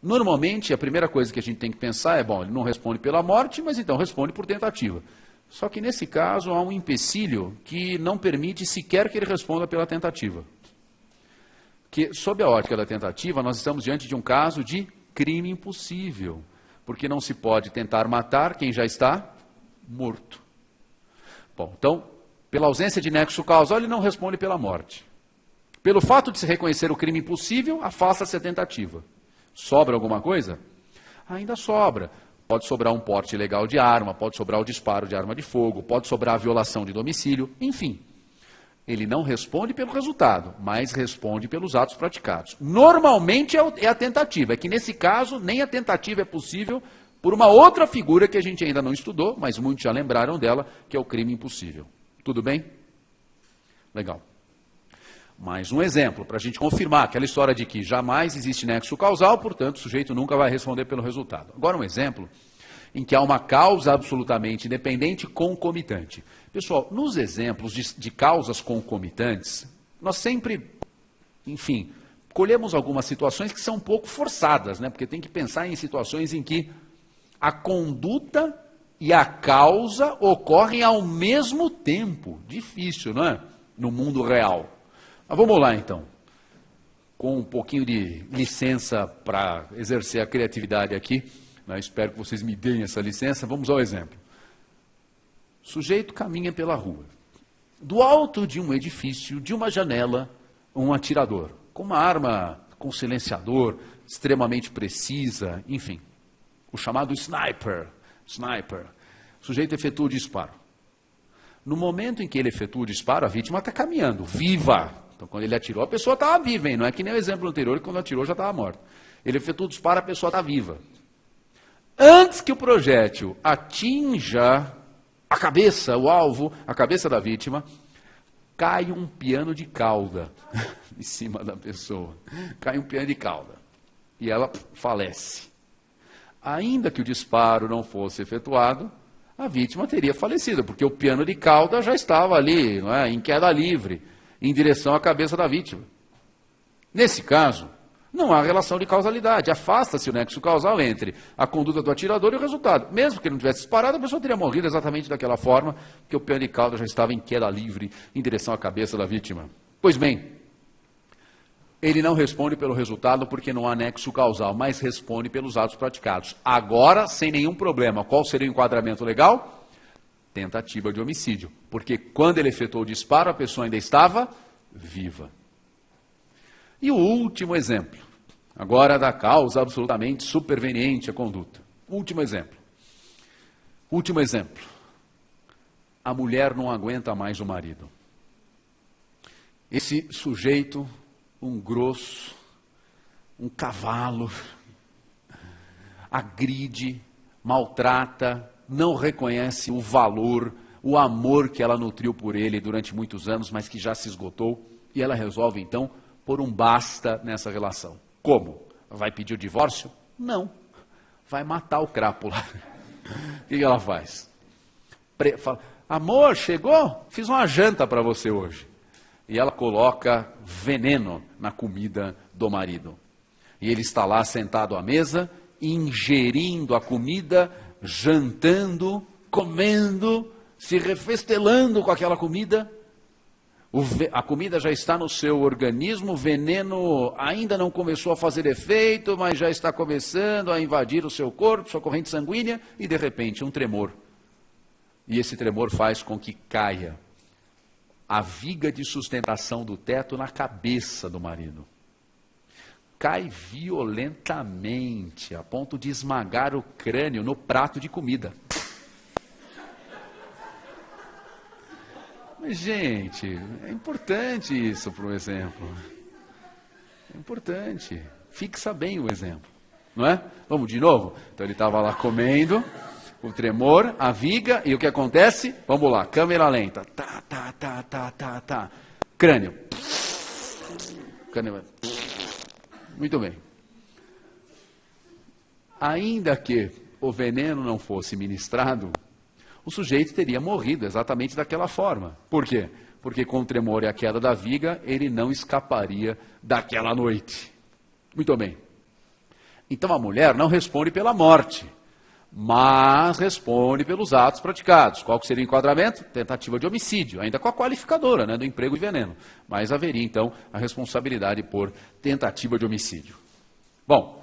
Normalmente, a primeira coisa que a gente tem que pensar é, bom, ele não responde pela morte, mas então responde por tentativa. Só que nesse caso há um empecilho que não permite sequer que ele responda pela tentativa. Que, sob a ótica da tentativa, nós estamos diante de um caso de crime impossível, porque não se pode tentar matar quem já está morto. Bom, então, pela ausência de nexo causal, ele não responde pela morte. Pelo fato de se reconhecer o crime impossível, afasta-se a tentativa. Sobra alguma coisa? Ainda sobra. Pode sobrar um porte ilegal de arma, pode sobrar o disparo de arma de fogo, pode sobrar a violação de domicílio, enfim. Ele não responde pelo resultado, mas responde pelos atos praticados. Normalmente é a tentativa, é que nesse caso nem a tentativa é possível por uma outra figura que a gente ainda não estudou, mas muitos já lembraram dela, que é o crime impossível. Tudo bem? Legal. Mais um exemplo, para a gente confirmar aquela história de que jamais existe nexo causal, portanto, o sujeito nunca vai responder pelo resultado. Agora um exemplo em que há uma causa absolutamente independente concomitante. Pessoal, nos exemplos de causas concomitantes, nós sempre, enfim, colhemos algumas situações que são um pouco forçadas, né? Porque tem que pensar em situações em que a conduta e a causa ocorrem ao mesmo tempo. Difícil, não é? No mundo real. Mas vamos lá, então. Com um pouquinho de licença para exercer a criatividade aqui, né? Espero que vocês me deem essa licença. Vamos ao exemplo. O sujeito caminha pela rua. Do alto de um edifício, de uma janela, um atirador, com uma arma com silenciador, extremamente precisa, enfim. O chamado sniper. O sujeito efetua o disparo. No momento em que ele efetua o disparo, a vítima está caminhando, viva. Então, quando ele atirou, a pessoa estava viva, hein? Não é que nem o exemplo anterior, que quando atirou já estava morta. Ele efetua o disparo, a pessoa está viva. Antes que o projétil atinja a cabeça, o alvo, a cabeça da vítima, cai um piano de cauda em cima da pessoa. Cai um piano de cauda. E ela falece. Ainda que o disparo não fosse efetuado, a vítima teria falecido, porque o piano de cauda já estava ali, não é, em queda livre, em direção à cabeça da vítima. Nesse caso, não há relação de causalidade, afasta-se o nexo causal entre a conduta do atirador e o resultado. Mesmo que ele não tivesse disparado, a pessoa teria morrido exatamente daquela forma, porque o piano de cauda já estava em queda livre, em direção à cabeça da vítima. Pois bem, ele não responde pelo resultado porque não há nexo causal, mas responde pelos atos praticados. Agora, sem nenhum problema, qual seria o enquadramento legal? Tentativa de homicídio, porque quando ele efetuou o disparo, a pessoa ainda estava viva. E o último exemplo, agora da causa absolutamente superveniente à conduta. Último exemplo. A mulher não aguenta mais o marido. Esse sujeito, um grosso, um cavalo, agride, maltrata, não reconhece o valor, o amor que ela nutriu por ele durante muitos anos, mas que já se esgotou, e ela resolve então pôr um basta nessa relação. Como? Vai pedir o divórcio? Não. Vai matar o crápula. O que ela faz? Fala, amor, chegou? Fiz uma janta para você hoje. E ela coloca veneno na comida do marido. E ele está lá sentado à mesa, ingerindo a comida, jantando, comendo, se refestelando com aquela comida. A comida já está no seu organismo, o veneno ainda não começou a fazer efeito, mas já está começando a invadir o seu corpo, sua corrente sanguínea, e de repente um tremor. E esse tremor faz com que caia a viga de sustentação do teto na cabeça do marido. Cai violentamente, a ponto de esmagar o crânio no prato de comida. Mas, gente, é importante isso para o exemplo. É importante. Fixa bem o exemplo, não é? Vamos de novo? Então ele estava lá comendo, o tremor, a viga, e o que acontece? Vamos lá, câmera lenta. Tá. Crânio. Crânio. Muito bem. Ainda que o veneno não fosse ministrado, o sujeito teria morrido exatamente daquela forma. Por quê? Porque com o tremor e a queda da viga, ele não escaparia daquela noite. Muito bem. Então a mulher não responde pela morte, mas responde pelos atos praticados. Qual que seria o enquadramento? Tentativa de homicídio, ainda com a qualificadora, né, do emprego de veneno. Mas haveria, então, a responsabilidade por tentativa de homicídio. Bom,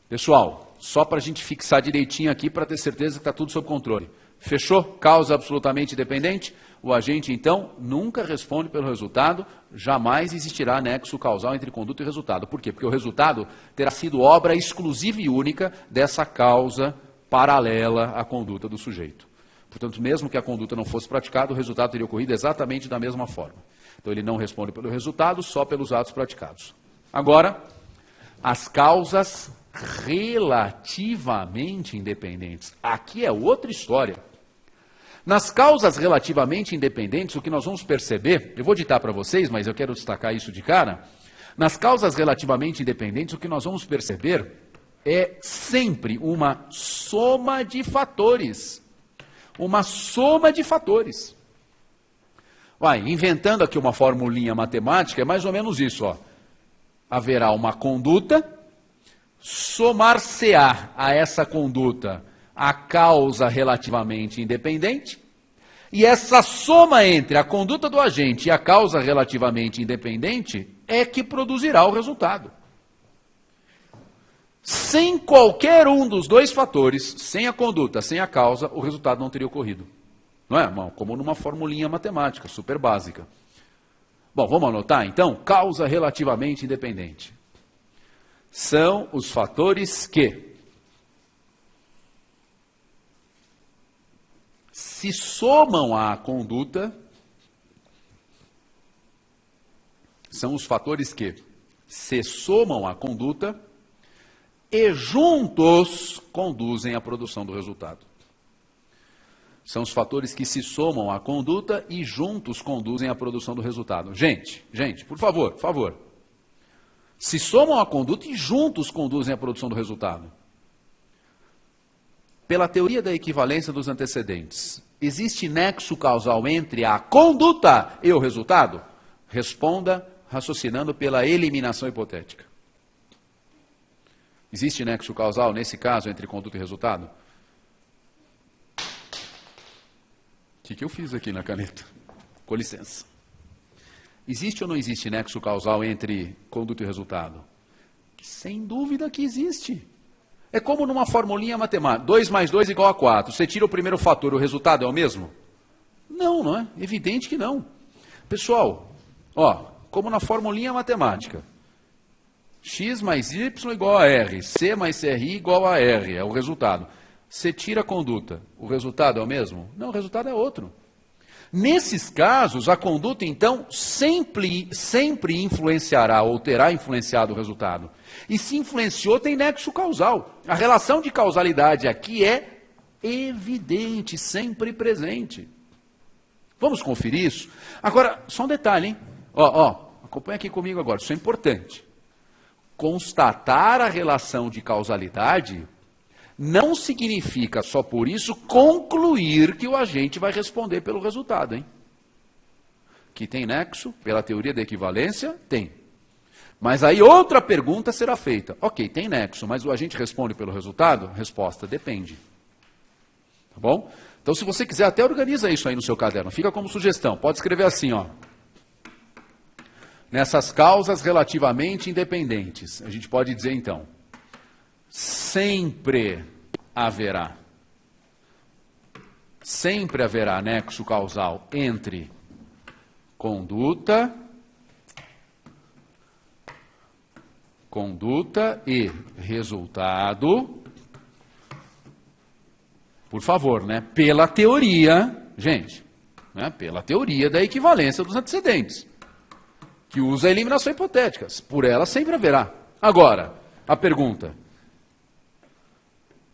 pessoal, só para a gente fixar direitinho aqui, para ter certeza que está tudo sob controle. Fechou? Causa absolutamente independente? O agente, então, nunca responde pelo resultado, jamais existirá nexo causal entre conduta e resultado. Por quê? Porque o resultado terá sido obra exclusiva e única dessa causa paralela à conduta do sujeito. Portanto, mesmo que a conduta não fosse praticada, o resultado teria ocorrido exatamente da mesma forma. Então, ele não responde pelo resultado, só pelos atos praticados. Agora, as causas relativamente independentes. Aqui é outra história. Nas causas relativamente independentes, o que nós vamos perceber, eu vou ditar para vocês, mas eu quero destacar isso de cara. Nas causas relativamente independentes, o que nós vamos perceber é sempre uma soma de fatores. Uma soma de fatores. Vai, inventando aqui uma formulinha matemática, é mais ou menos isso, ó. Haverá uma conduta, somar-se-á a essa conduta a causa relativamente independente, e essa soma entre a conduta do agente e a causa relativamente independente é que produzirá o resultado. Sem qualquer um dos dois fatores, sem a conduta, sem a causa, o resultado não teria ocorrido. Não é? Como numa formulinha matemática, super básica. Bom, vamos anotar então? Causa relativamente independente. São os fatores que se somam à conduta, são os fatores que se somam à conduta e juntos conduzem à produção do resultado. São os fatores que se somam à conduta e juntos conduzem à produção do resultado. Gente, por favor. Se somam à conduta e juntos conduzem à produção do resultado. Pela teoria da equivalência dos antecedentes, existe nexo causal entre a conduta e o resultado? Responda raciocinando pela eliminação hipotética. Existe nexo causal, nesse caso, entre conduta e resultado? O que eu fiz aqui na caneta? Com licença. Existe ou não existe nexo causal entre conduta e resultado? Sem dúvida que existe. É como numa formulinha matemática. 2 mais 2 igual a 4. Você tira o primeiro fator, o resultado é o mesmo? Não é? Evidente que não. Pessoal, ó, como na formulinha matemática. X mais Y igual a R. C mais CRI igual a R. É o resultado. Você tira a conduta. O resultado é o mesmo? Não, o resultado é outro. Nesses casos, a conduta, então, sempre influenciará ou terá influenciado o resultado. E se influenciou, tem nexo causal. A relação de causalidade aqui é evidente, sempre presente. Vamos conferir isso? Agora, só um detalhe, hein? Acompanha aqui comigo agora, isso é importante. Constatar a relação de causalidade não significa, só por isso, concluir que o agente vai responder pelo resultado, hein? Que tem nexo, pela teoria da equivalência, tem. Mas aí outra pergunta será feita. Ok, tem nexo, mas o agente responde pelo resultado? Resposta, depende. Tá bom? Então, se você quiser, até organiza isso aí no seu caderno. Fica como sugestão. Pode escrever assim, ó. Nessas causas relativamente independentes, a gente pode dizer, então, sempre haverá nexo causal entre conduta e resultado. Por favor, né? Pela teoria, gente, né? Pela teoria da equivalência dos antecedentes, que usa a eliminação hipotética. Por ela sempre haverá. Agora, a pergunta: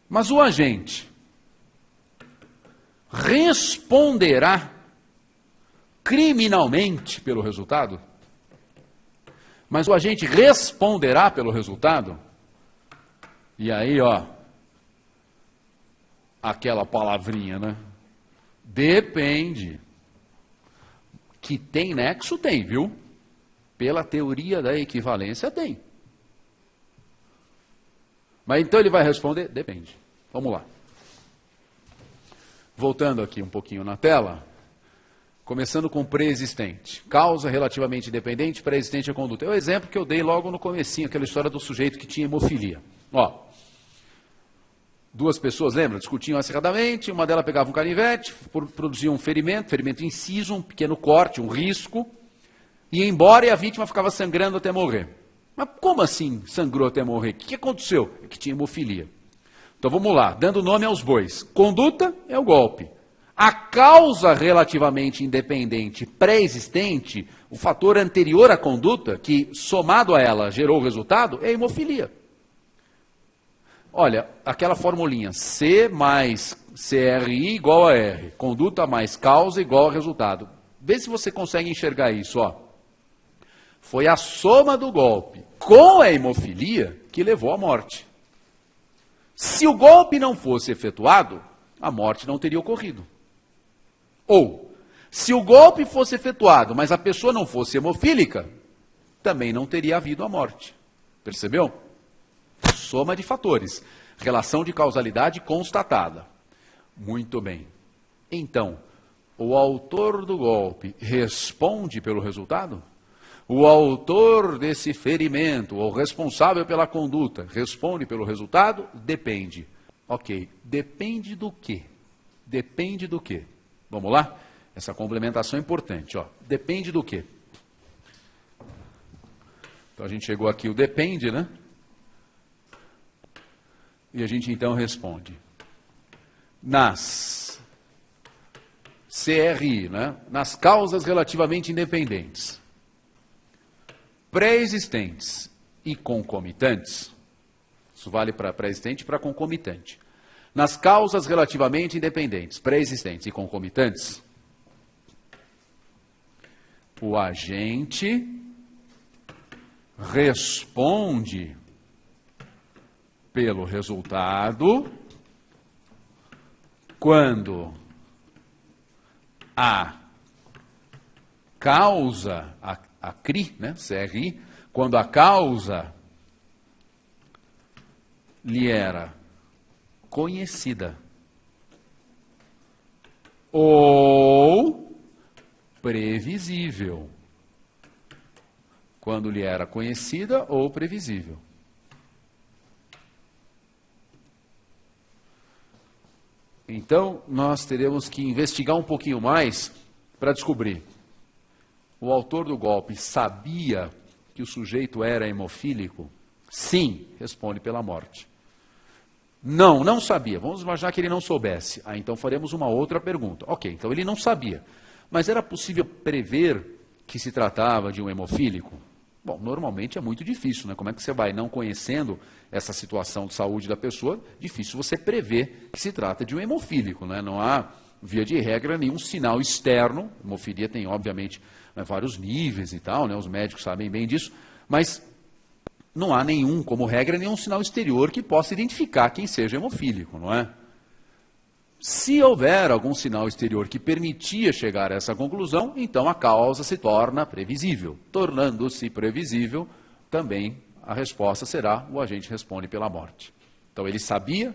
mas o agente responderá criminalmente pelo resultado? Mas o agente responderá pelo resultado? E aí, ó, aquela palavrinha, né? Depende. Que tem nexo, tem, viu? Pela teoria da equivalência, tem. Mas então ele vai responder, depende. Vamos lá. Voltando aqui um pouquinho na tela, começando com pré-existente. Causa relativamente independente, pré-existente a conduta. É o exemplo que eu dei logo no comecinho, aquela história do sujeito que tinha hemofilia. Ó, duas pessoas, lembra? Discutiam acirradamente, uma delas pegava um canivete, produzia um ferimento inciso, um pequeno corte, um risco, ia embora e a vítima ficava sangrando até morrer. Mas como assim sangrou até morrer? O que aconteceu? É que tinha hemofilia. Então vamos lá, dando nome aos bois. Conduta é o golpe. A causa relativamente independente pré-existente, o fator anterior à conduta, que somado a ela gerou o resultado, é a hemofilia. Olha, aquela formulinha, C mais CRI igual a R, conduta mais causa igual a resultado. Vê se você consegue enxergar isso, ó. Foi a soma do golpe com a hemofilia que levou à morte. Se o golpe não fosse efetuado, a morte não teria ocorrido. Ou, se o golpe fosse efetuado, mas a pessoa não fosse hemofílica, também não teria havido a morte. Percebeu? Soma de fatores. Relação de causalidade constatada. Muito bem. Então, o autor do golpe responde pelo resultado? O autor desse ferimento, ou responsável pela conduta, responde pelo resultado? Depende. Ok, depende do quê? Depende do quê? Vamos lá? Essa complementação é importante. Ó. Depende do quê? Então a gente chegou aqui, o depende, né? E a gente então responde. Nas CRI, né? Nas causas relativamente independentes, pré-existentes e concomitantes, isso vale para pré-existente e para concomitante. Nas causas relativamente independentes, pré-existentes e concomitantes, o agente responde pelo resultado quando a causa, a CRI, né, CRI, quando a causa lhe era conhecida ou previsível. Quando lhe era conhecida ou previsível. Então, nós teremos que investigar um pouquinho mais para descobrir. O autor do golpe sabia que o sujeito era hemofílico? Sim, responde pela morte. Não, não sabia. Vamos imaginar que ele não soubesse. Ah, então faremos uma outra pergunta. Ok, então ele não sabia. Mas era possível prever que se tratava de um hemofílico? Bom, normalmente é muito difícil, né? Como é que você vai, não conhecendo essa situação de saúde da pessoa, difícil você prever que se trata de um hemofílico, né? Não há, via de regra, nenhum sinal externo. Hemofilia tem, obviamente, né, vários níveis e tal, né? Os médicos sabem bem disso, mas não há nenhum, como regra, nenhum sinal exterior que possa identificar quem seja hemofílico, não é? Se houver algum sinal exterior que permitia chegar a essa conclusão, então a causa se torna previsível. Tornando-se previsível, também a resposta será: o agente responde pela morte. Então ele sabia?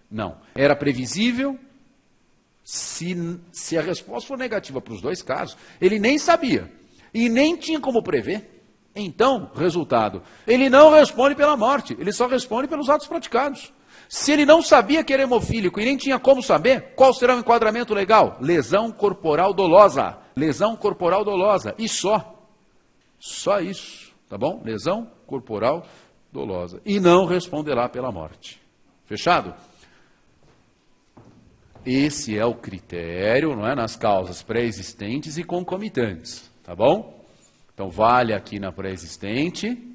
Não. Era previsível? Se a resposta for negativa para os dois casos, ele nem sabia e nem tinha como prever. Então, resultado, ele não responde pela morte, ele só responde pelos atos praticados. Se ele não sabia que era hemofílico e nem tinha como saber, qual será o enquadramento legal? Lesão corporal dolosa. Lesão corporal dolosa. E só. Só isso. Tá bom? Lesão corporal dolosa. E não responderá pela morte. Fechado? Esse é o critério, não é? Nas causas pré-existentes e concomitantes. Tá bom? Então, vale aqui na pré-existente.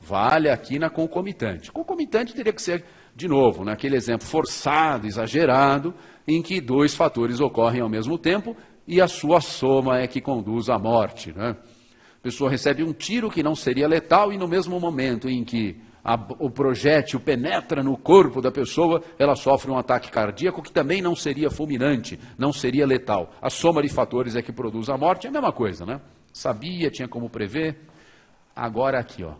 Vale aqui na concomitante. Concomitante teria que ser, de novo, naquele exemplo forçado, exagerado, em que dois fatores ocorrem ao mesmo tempo e a sua soma é que conduz à morte, né? A pessoa recebe um tiro que não seria letal e no mesmo momento em que o projétil penetra no corpo da pessoa, ela sofre um ataque cardíaco que também não seria fulminante, não seria letal. A soma de fatores é que produz a morte, é a mesma coisa, né? Sabia, tinha como prever. Agora aqui, ó.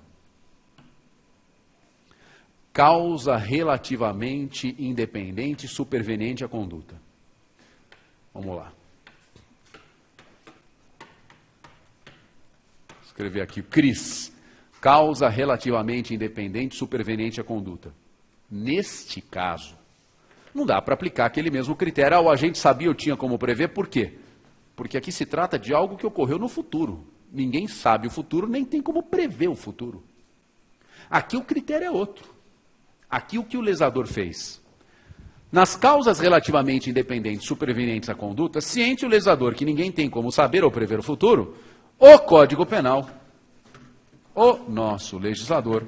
Causa relativamente independente superveniente à conduta. Vamos lá. Vou escrever aqui, CRIS. Causa relativamente independente superveniente à conduta. Neste caso, não dá para aplicar aquele mesmo critério. O agente sabia ou tinha como prever, por quê? Porque aqui se trata de algo que ocorreu no futuro. Ninguém sabe o futuro, nem tem como prever o futuro. Aqui o critério é outro. Aqui o que o lesador fez? Nas causas relativamente independentes supervenientes à conduta, ciente o lesador que ninguém tem como saber ou prever o futuro, o Código Penal, o nosso legislador,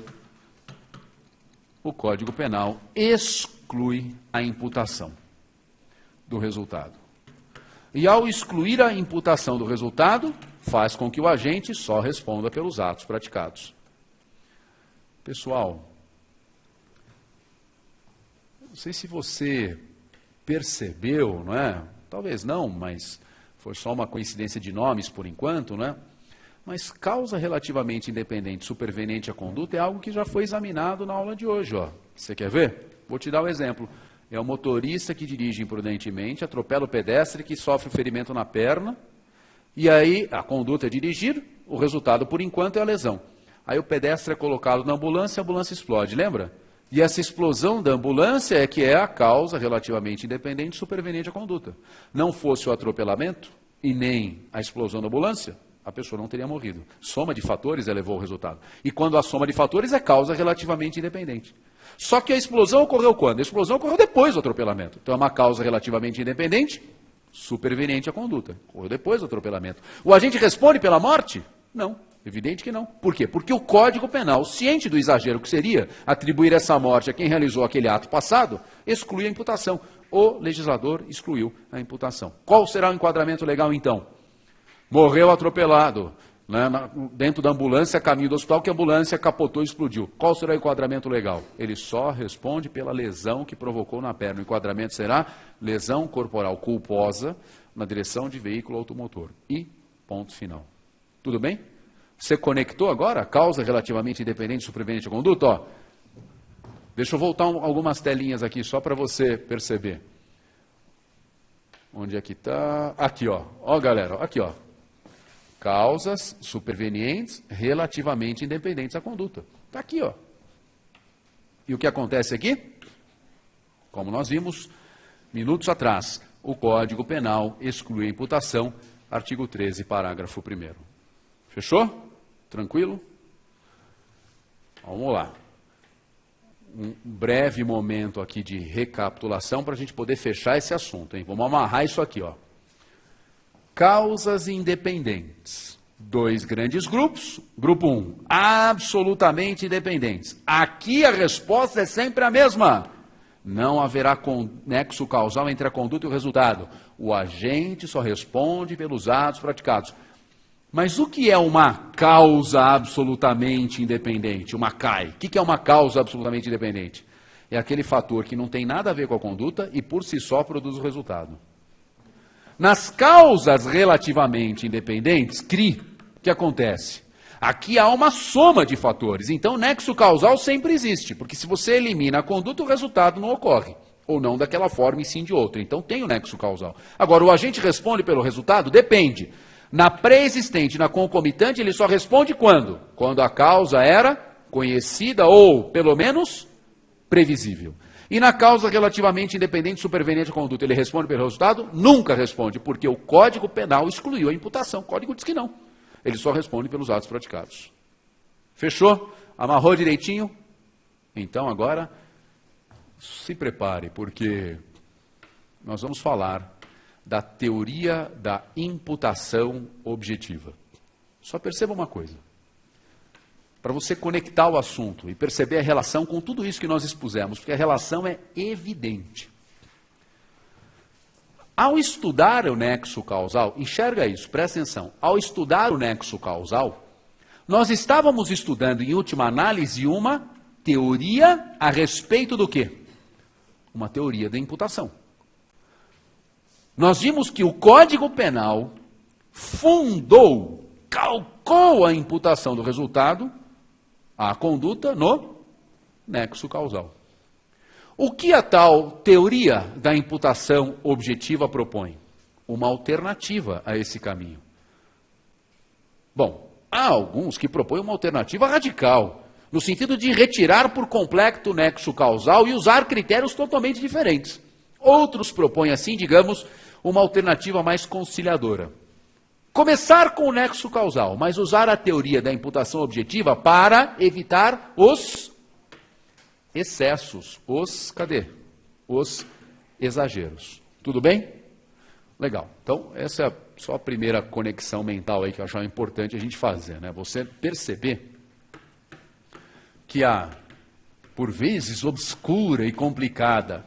o Código Penal exclui a imputação do resultado. E ao excluir a imputação do resultado, faz com que o agente só responda pelos atos praticados. Pessoal, não sei se você percebeu, não é? Talvez não, mas foi só uma coincidência de nomes por enquanto, né? Mas causa relativamente independente superveniente à conduta é algo que já foi examinado na aula de hoje, ó. Você quer ver? Vou te dar um exemplo. É o motorista que dirige imprudentemente, atropela o pedestre que sofre ferimento na perna, e aí a conduta é dirigir, o resultado por enquanto é a lesão. Aí o pedestre é colocado na ambulância e a ambulância explode, lembra? E essa explosão da ambulância é que é a causa relativamente independente superveniente à conduta. Não fosse o atropelamento e nem a explosão da ambulância, a pessoa não teria morrido. Soma de fatores elevou o resultado. E quando a soma de fatores é causa relativamente independente. Só que a explosão ocorreu quando? A explosão ocorreu depois do atropelamento. Então é uma causa relativamente independente, superveniente à conduta. Ocorreu depois do atropelamento. O agente responde pela morte? Não. Evidente que não. Por quê? Porque o Código Penal, ciente do exagero que seria atribuir essa morte a quem realizou aquele ato passado, exclui a imputação. O legislador excluiu a imputação. Qual será o enquadramento legal, então? Morreu atropelado, né, dentro da ambulância, caminho do hospital, que a ambulância capotou e explodiu. Qual será o enquadramento legal? Ele só responde pela lesão que provocou na perna. O enquadramento será lesão corporal culposa na direção de veículo automotor. E ponto final. Tudo bem? Você conectou agora a causa relativamente independente superveniente à conduta? Ó, deixa eu voltar algumas telinhas aqui só para você perceber. Onde é que está? Aqui, ó. Ó, galera, aqui, ó. Causas supervenientes relativamente independentes à conduta. Está aqui, ó. E o que acontece aqui? Como nós vimos minutos atrás, o Código Penal exclui a imputação, artigo 13, parágrafo 1º. Fechou? Tranquilo? Vamos lá. Um breve momento aqui de recapitulação para a gente poder fechar esse assunto, hein? Vamos amarrar isso aqui, ó. Causas independentes. 2 grandes grupos. Grupo 1, absolutamente independentes. Aqui a resposta é sempre a mesma. Não haverá nexo causal entre a conduta e o resultado. O agente só responde pelos atos praticados. Mas o que é uma causa absolutamente independente? Uma CAI. O que é uma causa absolutamente independente? É aquele fator que não tem nada a ver com a conduta e por si só produz o resultado. Nas causas relativamente independentes, CRI, o que acontece? Aqui há uma soma de fatores, então nexo causal sempre existe, porque se você elimina a conduta, o resultado não ocorre, ou não daquela forma e sim de outra, então tem o nexo causal. Agora, o agente responde pelo resultado? Depende. Na pré-existente, na concomitante, ele só responde quando? Quando a causa era conhecida ou, pelo menos, previsível. E na causa relativamente independente superveniente à conduta, ele responde pelo resultado? Nunca responde, porque o Código Penal excluiu a imputação. O Código diz que não. Ele só responde pelos atos praticados. Fechou? Amarrou direitinho? Então agora, se prepare, porque nós vamos falar da teoria da imputação objetiva. Só perceba uma coisa. Para você conectar o assunto e perceber a relação com tudo isso que nós expusemos, porque a relação é evidente. Ao estudar o nexo causal, enxerga isso, presta atenção. Ao estudar o nexo causal, nós estávamos estudando, em última análise, uma teoria a respeito do quê? Uma teoria da imputação. Nós vimos que o Código Penal calcou a imputação do resultado à conduta no nexo causal. O que a tal teoria da imputação objetiva propõe? Uma alternativa a esse caminho. Bom, há alguns que propõem uma alternativa radical, no sentido de retirar por completo o nexo causal e usar critérios totalmente diferentes. Outros propõem, assim, digamos, uma alternativa mais conciliadora. Começar com o nexo causal, mas usar a teoria da imputação objetiva para evitar os excessos, os exageros. Tudo bem? Legal. Então, essa é só a primeira conexão mental aí que eu achava importante a gente fazer, né? Você perceber que a, por vezes, obscura e complicada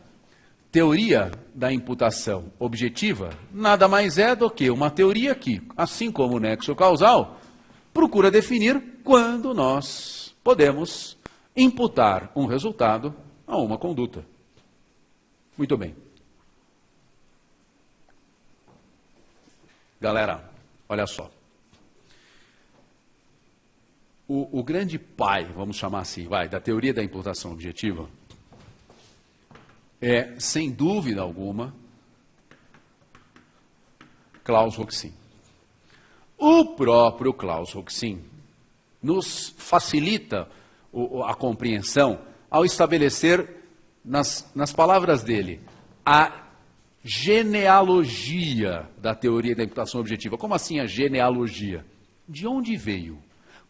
teoria da imputação objetiva nada mais é do que uma teoria que, assim como o nexo causal, procura definir quando nós podemos imputar um resultado a uma conduta. Muito bem. Galera, olha só. O grande pai, vamos chamar assim, da teoria da imputação objetiva, é, sem dúvida alguma, Klaus Roxin. O próprio Klaus Roxin nos facilita a compreensão ao estabelecer, nas palavras dele, a genealogia da teoria da imputação objetiva. Como assim a genealogia? De onde veio?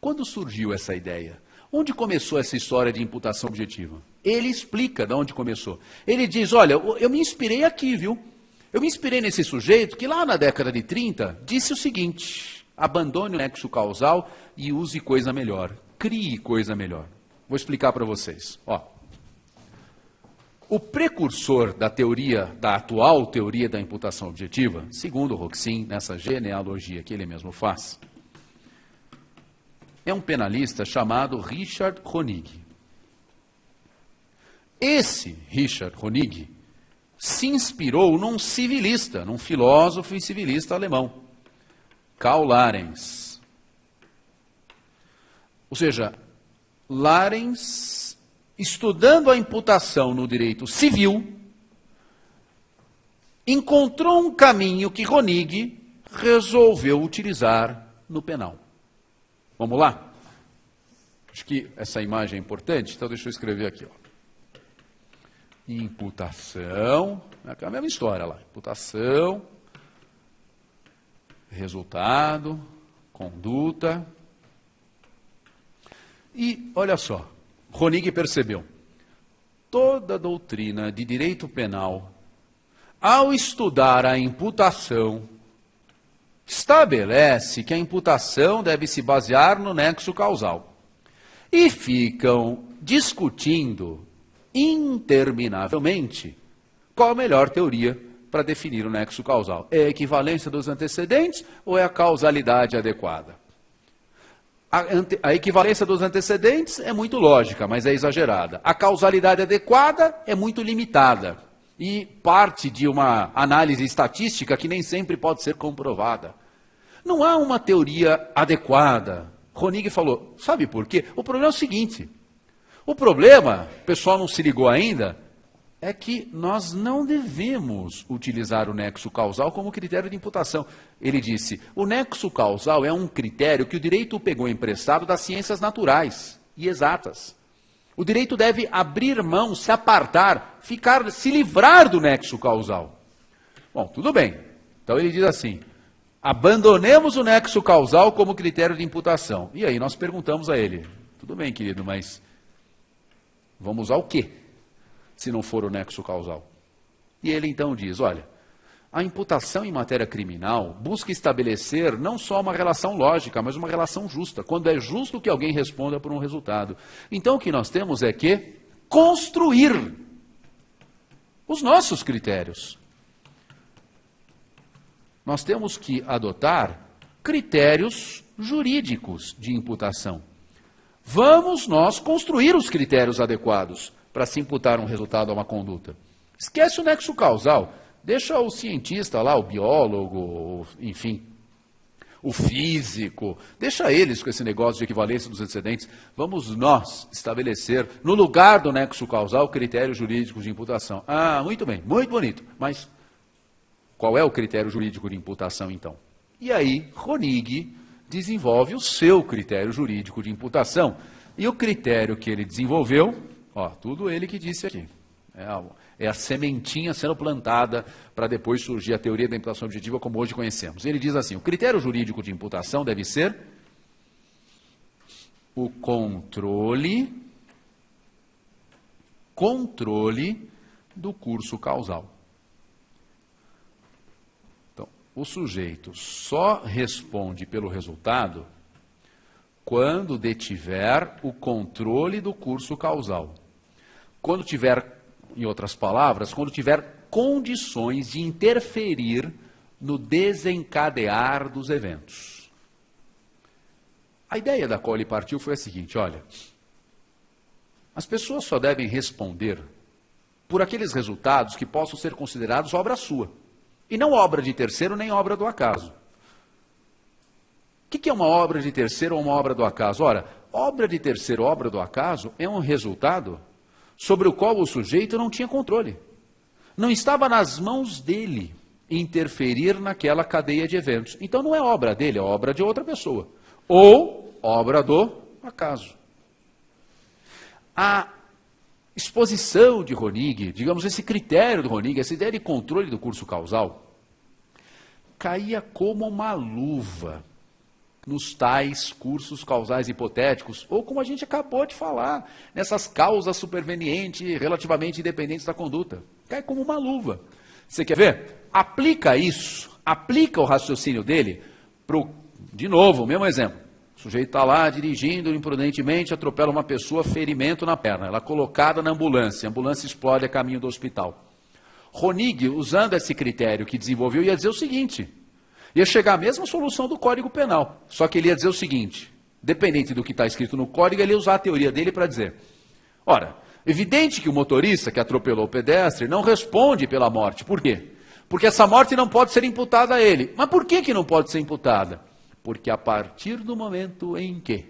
Quando surgiu essa ideia? Onde começou essa história de imputação objetiva? Ele explica de onde começou. Ele diz, olha, eu me inspirei aqui, viu? Eu me inspirei nesse sujeito que lá na década de 30 disse o seguinte: abandone o nexo causal e use coisa melhor. Crie coisa melhor. Vou explicar para vocês. Ó, o precursor da atual teoria da imputação objetiva, segundo Roxin, nessa genealogia que ele mesmo faz, é um penalista chamado Richard Honig. Esse Richard Honig se inspirou num civilista, num filósofo e civilista alemão, Karl Larens. Ou seja, Larens, estudando a imputação no direito civil, encontrou um caminho que Honig resolveu utilizar no penal. Vamos lá? Acho que essa imagem é importante, então deixa eu escrever aqui. Ó. Imputação, é a mesma história lá. Imputação, resultado, conduta. E, olha só, Honig percebeu, toda a doutrina de direito penal, ao estudar a imputação, estabelece que a imputação deve se basear no nexo causal. E ficam discutindo interminavelmente qual a melhor teoria para definir o nexo causal. É a equivalência dos antecedentes ou é a causalidade adequada? A equivalência dos antecedentes é muito lógica, mas é exagerada. A causalidade adequada é muito limitada e parte de uma análise estatística que nem sempre pode ser comprovada. Não há uma teoria adequada. Honig falou, sabe por quê? O problema é o seguinte, o problema, o pessoal não se ligou ainda, é que nós não devemos utilizar o nexo causal como critério de imputação. Ele disse, o nexo causal é um critério que o direito pegou emprestado das ciências naturais e exatas. O direito deve abrir mão, se apartar, se livrar do nexo causal. Bom, tudo bem. Então ele diz assim, abandonemos o nexo causal como critério de imputação. E aí nós perguntamos a ele, tudo bem, querido, mas vamos usar o quê, se não for o nexo causal? E ele então diz, olha, a imputação em matéria criminal busca estabelecer não só uma relação lógica, mas uma relação justa, quando é justo que alguém responda por um resultado. Então o que nós temos é que construir os nossos critérios. Nós temos que adotar critérios jurídicos de imputação. Vamos nós construir os critérios adequados para se imputar um resultado a uma conduta. Esquece o nexo causal, deixa o cientista lá, o biólogo, enfim, o físico, deixa eles com esse negócio de equivalência dos antecedentes. Vamos nós estabelecer, no lugar do nexo causal, critérios jurídicos de imputação. Ah, muito bem, muito bonito, mas qual é o critério jurídico de imputação, então? E aí, Honig desenvolve o seu critério jurídico de imputação. E o critério que ele desenvolveu, ó, tudo ele que disse aqui. É a sementinha sendo plantada para depois surgir a teoria da imputação objetiva como hoje conhecemos. Ele diz assim, o critério jurídico de imputação deve ser o controle do curso causal. Então, o sujeito só responde pelo resultado quando detiver o controle do curso causal. Quando tiver, em outras palavras, quando tiver condições de interferir no desencadear dos eventos. A ideia da qual ele partiu foi a seguinte, olha, as pessoas só devem responder por aqueles resultados que possam ser considerados obra sua, e não obra de terceiro nem obra do acaso. O que é uma obra de terceiro ou uma obra do acaso? Ora, obra de terceiro, obra do acaso é um resultado sobre o qual o sujeito não tinha controle. Não estava nas mãos dele interferir naquela cadeia de eventos. Então não é obra dele, é obra de outra pessoa. Ou obra do acaso. A exposição de Honig, digamos, esse critério do Honig, essa ideia de controle do curso causal, caía como uma luva nos tais cursos causais hipotéticos, ou como a gente acabou de falar, nessas causas supervenientes relativamente independentes da conduta. Cai como uma luva. Você quer ver? Aplica isso, aplica o raciocínio dele de novo, o mesmo exemplo. O sujeito está lá dirigindo imprudentemente, atropela uma pessoa, ferimento na perna. Ela é colocada na ambulância, a ambulância explode a caminho do hospital. Honig, usando esse critério que desenvolveu, ia dizer o seguinte, ia chegar à mesma solução do Código Penal, só que ele ia dizer o seguinte, dependente do que está escrito no Código, ele ia usar a teoria dele para dizer, ora, evidente que o motorista que atropelou o pedestre não responde pela morte. Por quê? Porque essa morte não pode ser imputada a ele. Mas por que não pode ser imputada? Porque a partir do momento em que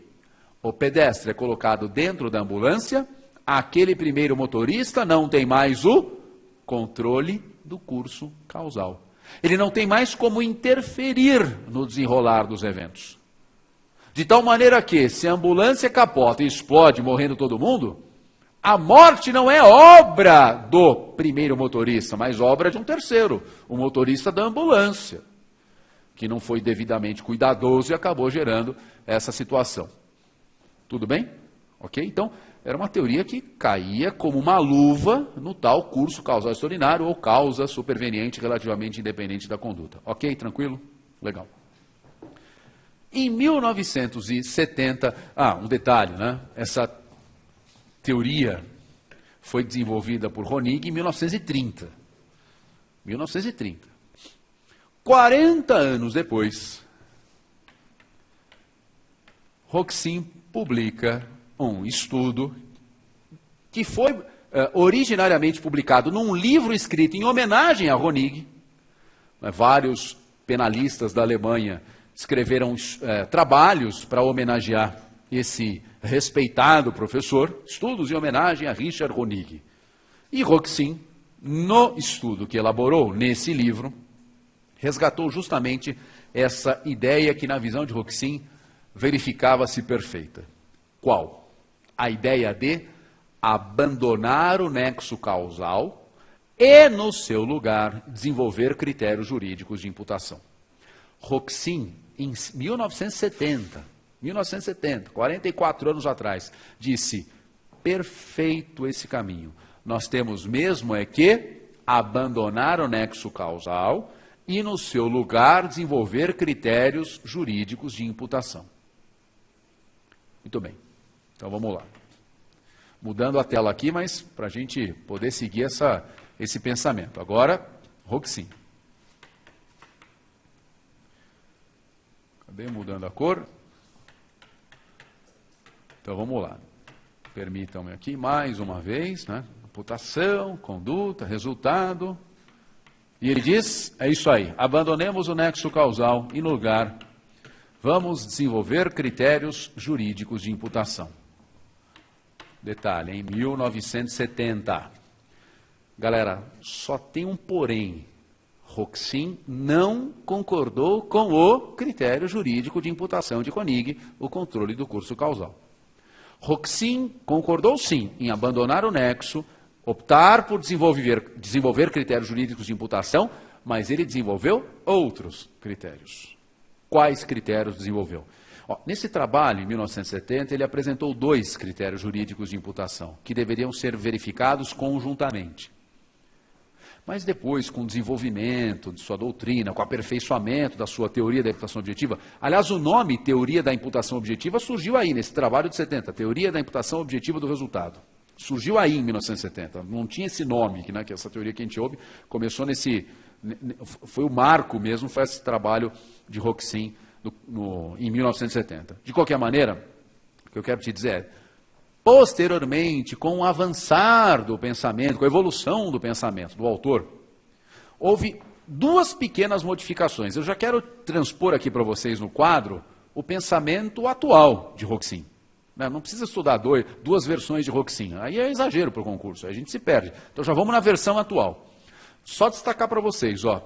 o pedestre é colocado dentro da ambulância, aquele primeiro motorista não tem mais o controle do curso causal. Ele não tem mais como interferir no desenrolar dos eventos. De tal maneira que, se a ambulância capota e explode, morrendo todo mundo, a morte não é obra do primeiro motorista, mas obra de um terceiro, o motorista da ambulância, que não foi devidamente cuidadoso e acabou gerando essa situação. Tudo bem? Ok? Então, era uma teoria que caía como uma luva no tal curso causal extraordinário ou causa superveniente relativamente independente da conduta. Ok? Tranquilo? Legal. Em 1970, um detalhe, né? Essa teoria foi desenvolvida por Honig em 1930. 1930. 40 anos depois, Hoxin publica um estudo que foi originariamente publicado num livro escrito em homenagem a Honig. Vários penalistas da Alemanha escreveram trabalhos para homenagear esse respeitado professor, estudos em homenagem a Richard Honig. E Hoxin, no estudo que elaborou nesse livro, resgatou justamente essa ideia que, na visão de Hoxin, verificava-se perfeita. Qual? A ideia de abandonar o nexo causal e, no seu lugar, desenvolver critérios jurídicos de imputação. Hoxin, em 1970, 44 anos atrás, disse, perfeito esse caminho. Nós temos mesmo é que abandonar o nexo causal e, no seu lugar, desenvolver critérios jurídicos de imputação. Muito bem. Então, vamos lá. Mudando a tela aqui, mas para a gente poder seguir esse pensamento. Agora, Hoxin. Cadê mudando a cor? Então vamos lá. Permitam-me aqui mais uma vez, né? Imputação, conduta, resultado. E ele diz, é isso aí, abandonemos o nexo causal e no lugar vamos desenvolver critérios jurídicos de imputação. Detalhe, em 1970. Galera, só tem um porém. Roxin não concordou com o critério jurídico de imputação de Koenig, o controle do curso causal. Roxin concordou sim em abandonar o nexo, optar por desenvolver critérios jurídicos de imputação, mas ele desenvolveu outros critérios. Quais critérios desenvolveu? Nesse trabalho, em 1970, ele apresentou 2 critérios jurídicos de imputação, que deveriam ser verificados conjuntamente. Mas depois, com o desenvolvimento de sua doutrina, com o aperfeiçoamento da sua teoria da imputação objetiva, aliás, o nome teoria da imputação objetiva surgiu aí, nesse trabalho de 70, teoria da imputação objetiva do resultado. Surgiu aí em 1970, não tinha esse nome, né, que essa teoria que a gente ouve, começou foi o marco mesmo, foi esse trabalho de Roxin em 1970. De qualquer maneira, o que eu quero te dizer é, posteriormente, com o avançar do pensamento, com a evolução do pensamento do autor, houve 2 pequenas modificações. Eu já quero transpor aqui para vocês no quadro o pensamento atual de Roxin. Não precisa estudar 2 versões de Roxin, aí é exagero para o concurso, aí a gente se perde. Então já vamos na versão atual. Só destacar para vocês, o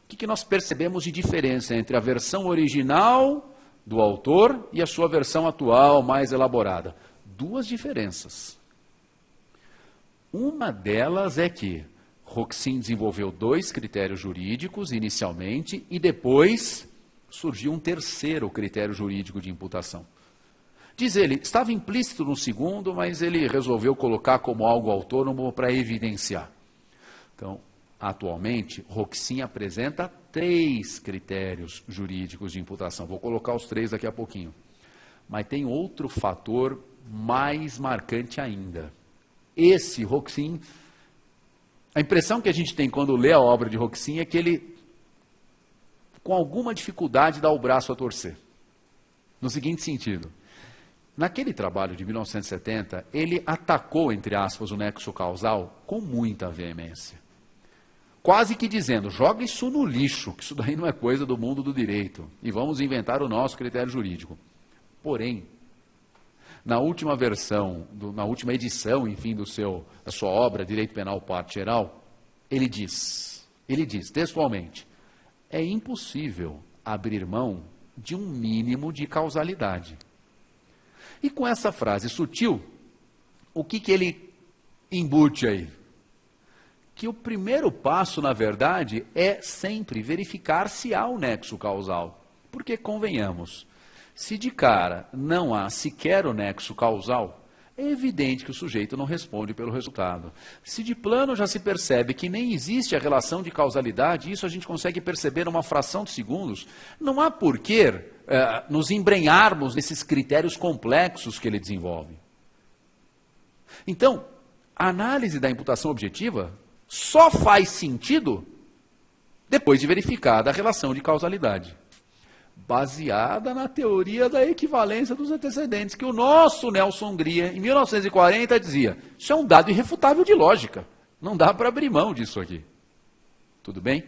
que nós percebemos de diferença entre a versão original do autor e a sua versão atual, mais elaborada. 2 diferenças. Uma delas é que Roxin desenvolveu 2 critérios jurídicos inicialmente e depois surgiu um 3º critério jurídico de imputação. Diz ele, estava implícito no segundo, mas ele resolveu colocar como algo autônomo para evidenciar. Então, atualmente, Roxin apresenta 3 critérios jurídicos de imputação. Vou colocar os 3 daqui a pouquinho. Mas tem outro fator mais marcante ainda. Esse Roxin, a impressão que a gente tem quando lê a obra de Roxin é que ele, com alguma dificuldade, dá o braço a torcer. No seguinte sentido, naquele trabalho de 1970, ele atacou, entre aspas, o nexo causal com muita veemência. Quase que dizendo, joga isso no lixo, que isso daí não é coisa do mundo do direito, e vamos inventar o nosso critério jurídico. Porém, na última versão, na última edição, enfim, da sua obra, Direito Penal Parte Geral, ele diz textualmente, é impossível abrir mão de um mínimo de causalidade. E com essa frase sutil, o que ele embute aí? Que o primeiro passo, na verdade, é sempre verificar se há um nexo causal. Porque, convenhamos, se de cara não há sequer o nexo causal, é evidente que o sujeito não responde pelo resultado. Se de plano já se percebe que nem existe a relação de causalidade, isso a gente consegue perceber numa fração de segundos, não há porquê nos embrenharmos nesses critérios complexos que ele desenvolve. Então, a análise da imputação objetiva só faz sentido depois de verificada a relação de causalidade, baseada na teoria da equivalência dos antecedentes, que o nosso Nelson Gria, em 1940, dizia, isso é um dado irrefutável de lógica, não dá para abrir mão disso aqui. Tudo bem?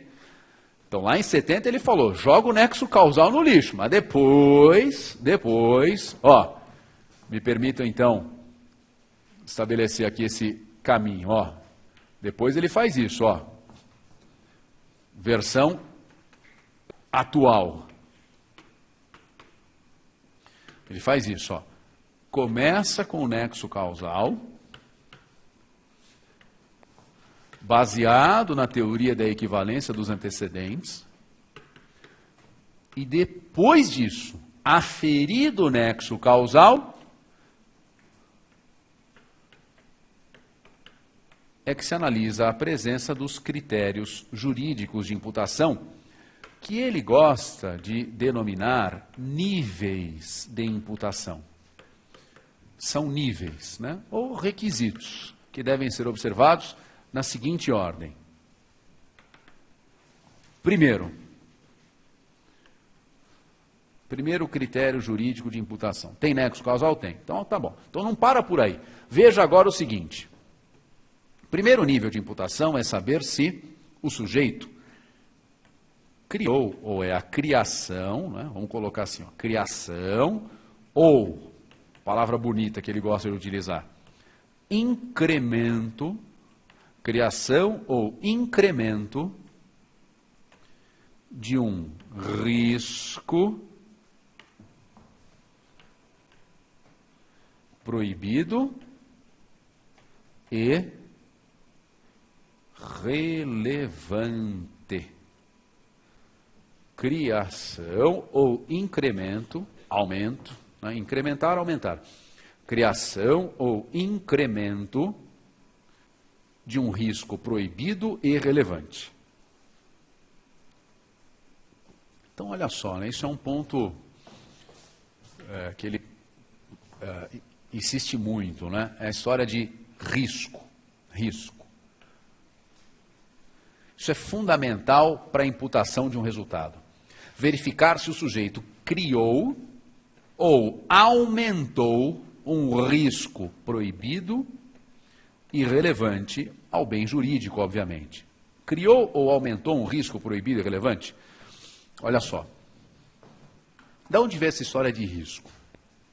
Então, lá em 70 ele falou, joga o nexo causal no lixo, mas depois, me permitam então estabelecer aqui esse caminho, depois ele faz isso, versão atual. Ele faz isso, começa com o nexo causal, baseado na teoria da equivalência dos antecedentes, e depois disso, aferido o nexo causal, é que se analisa a presença dos critérios jurídicos de imputação, que ele gosta de denominar níveis de imputação. São níveis, né? Ou requisitos, que devem ser observados na seguinte ordem. Primeiro, Primeiro critério jurídico de imputação. Tem nexo causal? Tem. Então, tá bom. Então, não para por aí. Veja agora o seguinte. Primeiro nível de imputação é saber se o sujeito criou, ou é a criação, né? Vamos colocar assim, ó, criação, ou, palavra bonita que ele gosta de utilizar, incremento, criação ou incremento de um risco proibido e relevante. Criação ou incremento, aumento, né? Incrementar, aumentar. Criação ou incremento de um risco proibido e relevante. Então, olha só, né? Isso é um ponto que ele insiste muito, né? É a história de risco. Risco. Isso é fundamental para a imputação de um resultado. Verificar se o sujeito criou ou aumentou um risco proibido e relevante ao bem jurídico, obviamente. Criou ou aumentou um risco proibido e relevante? Olha só. De onde vem essa história de risco?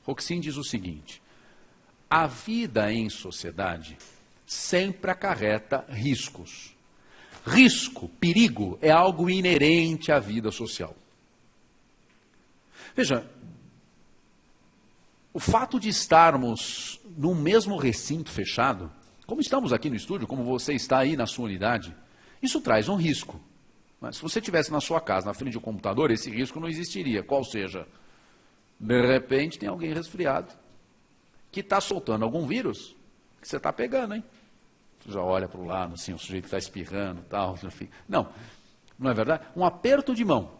Roxin diz o seguinte: a vida em sociedade sempre acarreta riscos. Risco, perigo, é algo inerente à vida social. Veja, o fato de estarmos num mesmo recinto fechado, como estamos aqui no estúdio, como você está aí na sua unidade, isso traz um risco. Mas se você estivesse na sua casa, na frente de um computador, esse risco não existiria. Qual seja, de repente tem alguém resfriado que está soltando algum vírus que você está pegando, hein? Você já olha para o lado, assim, o sujeito está espirrando e tal. Não, não é verdade? Um aperto de mão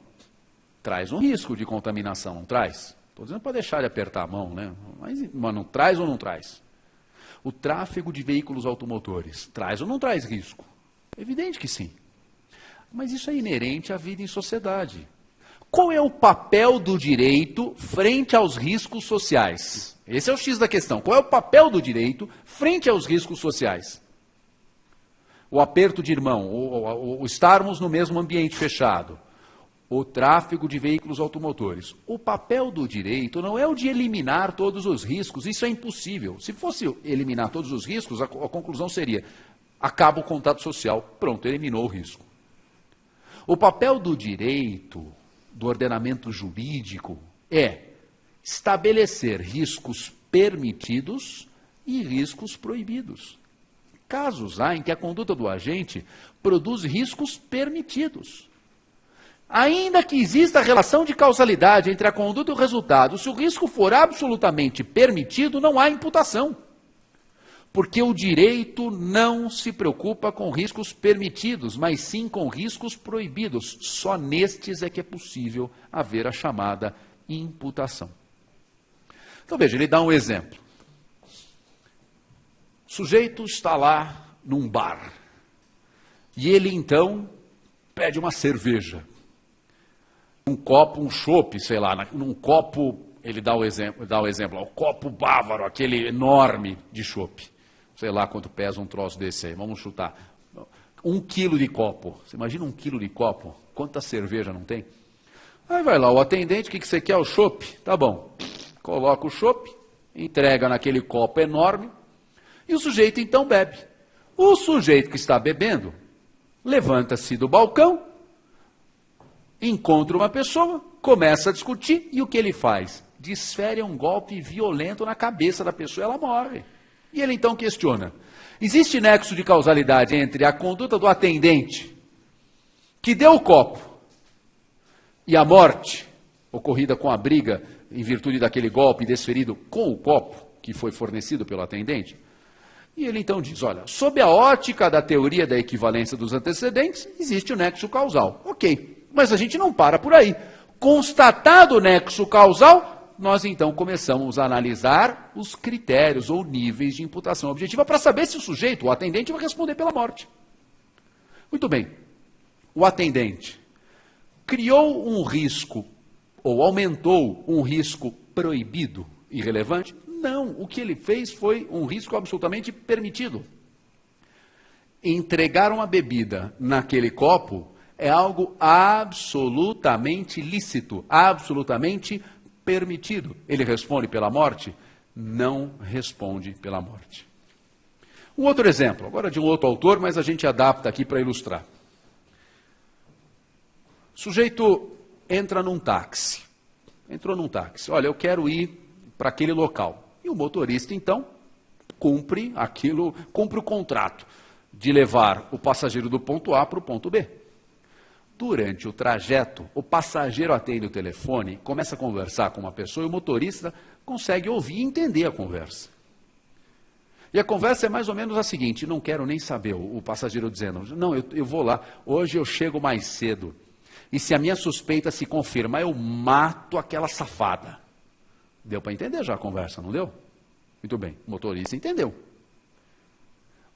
traz um risco de contaminação, não traz? Estou dizendo para deixar de apertar a mão, né? Mas não traz ou não traz? O tráfego de veículos automotores traz ou não traz risco? Evidente que sim. Mas isso é inerente à vida em sociedade. Qual é o papel do direito frente aos riscos sociais? Esse é o X da questão. Qual é o papel do direito frente aos riscos sociais? O aperto de mão, o estarmos no mesmo ambiente fechado, o tráfego de veículos automotores. O papel do direito não é o de eliminar todos os riscos, isso é impossível. Se fosse eliminar todos os riscos, a conclusão seria: acaba o contato social, pronto, eliminou o risco. O papel do direito, do ordenamento jurídico, é estabelecer riscos permitidos e riscos proibidos. Casos há em que a conduta do agente produz riscos permitidos. Ainda que exista relação de causalidade entre a conduta e o resultado, se o risco for absolutamente permitido, não há imputação. Porque o direito não se preocupa com riscos permitidos, mas sim com riscos proibidos. Só nestes é que é possível haver a chamada imputação. Então veja, ele dá um exemplo. O sujeito está lá num bar e ele então pede uma cerveja. Um copo, um chopp, sei lá, num copo, ele dá o exemplo, o copo bávaro, aquele enorme de chopp. Sei lá quanto pesa um troço desse aí, vamos chutar. 1 quilo de copo. Você imagina 1 quilo de copo? Quanta cerveja não tem? Aí vai lá o atendente, o que você quer? O chopp? Tá bom. Coloca o chopp, entrega naquele copo enorme, e o sujeito então bebe. O sujeito que está bebendo levanta-se do balcão, encontra uma pessoa, começa a discutir, e o que ele faz? Desfere um golpe violento na cabeça da pessoa, ela morre. E ele então questiona: existe nexo de causalidade entre a conduta do atendente, que deu o copo, e a morte ocorrida com a briga em virtude daquele golpe desferido com o copo que foi fornecido pelo atendente? E ele então diz: olha, sob a ótica da teoria da equivalência dos antecedentes, existe o nexo causal. Ok, mas a gente não para por aí. Constatado o nexo causal, nós então começamos a analisar os critérios ou níveis de imputação objetiva para saber se o sujeito, o atendente, vai responder pela morte. Muito bem, o atendente criou um risco ou aumentou um risco proibido e relevante? Não, o que ele fez foi um risco absolutamente permitido. Entregar uma bebida naquele copo é algo absolutamente lícito, absolutamente permitido. Ele responde pela morte? Não responde pela morte. Um outro exemplo, agora de um outro autor, mas a gente adapta aqui para ilustrar. O sujeito entra num táxi. Entrou num táxi. Olha, eu quero ir para aquele local. E o motorista, então, cumpre o contrato de levar o passageiro do ponto A para o ponto B. Durante o trajeto, o passageiro atende o telefone, começa a conversar com uma pessoa e o motorista consegue ouvir e entender a conversa. E a conversa é mais ou menos a seguinte: não quero nem saber, o passageiro dizendo, não, eu vou lá, hoje eu chego mais cedo, e se a minha suspeita se confirmar, eu mato aquela safada. Deu para entender já a conversa, não deu? Muito bem, o motorista entendeu.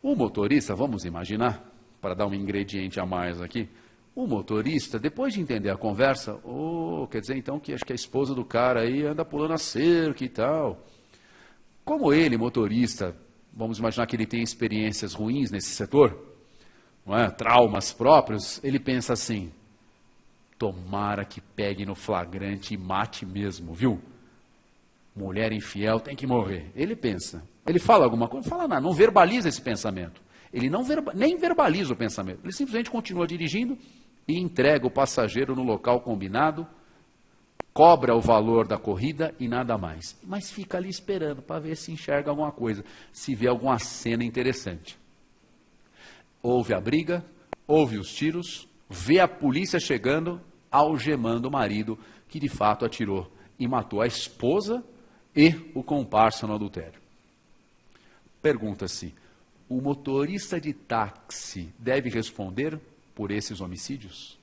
O motorista, vamos imaginar, para dar um ingrediente a mais aqui, o motorista, depois de entender a conversa, quer dizer então que acho que a esposa do cara aí anda pulando a cerca e tal. Como ele, motorista, vamos imaginar que ele tem experiências ruins nesse setor, não é? Traumas próprios, ele pensa assim, tomara que pegue no flagrante e mate mesmo, viu? Mulher infiel tem que morrer. Ele pensa. Ele fala alguma coisa? Não fala nada, não verbaliza esse pensamento. Ele nem verbaliza o pensamento. Ele simplesmente continua dirigindo e entrega o passageiro no local combinado, cobra o valor da corrida e nada mais. Mas fica ali esperando para ver se enxerga alguma coisa, se vê alguma cena interessante. Ouve a briga, ouve os tiros, vê a polícia chegando, algemando o marido, que de fato atirou e matou a esposa e o comparsa no adultério. Pergunta-se, o motorista de táxi deve responder por esses homicídios?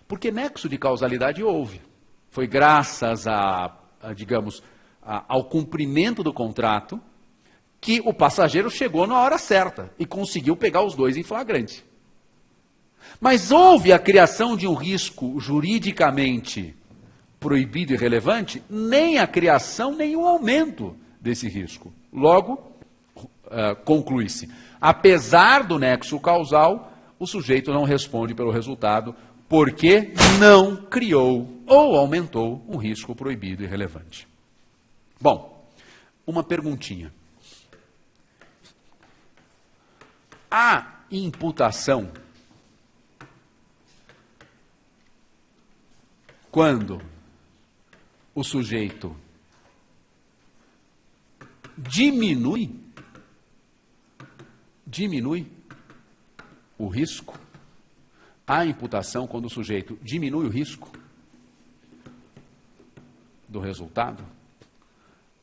Porque nexo de causalidade houve. Foi graças ao cumprimento do contrato que o passageiro chegou na hora certa e conseguiu pegar os dois em flagrante. Mas houve a criação de um risco juridicamente proibido e relevante? Nem a criação, nem o aumento desse risco. Logo, conclui-se, apesar do nexo causal, o sujeito não responde pelo resultado porque não criou ou aumentou um risco proibido e relevante. Bom, uma perguntinha. A imputação, quando o sujeito diminui o risco, há imputação quando o sujeito diminui o risco do resultado,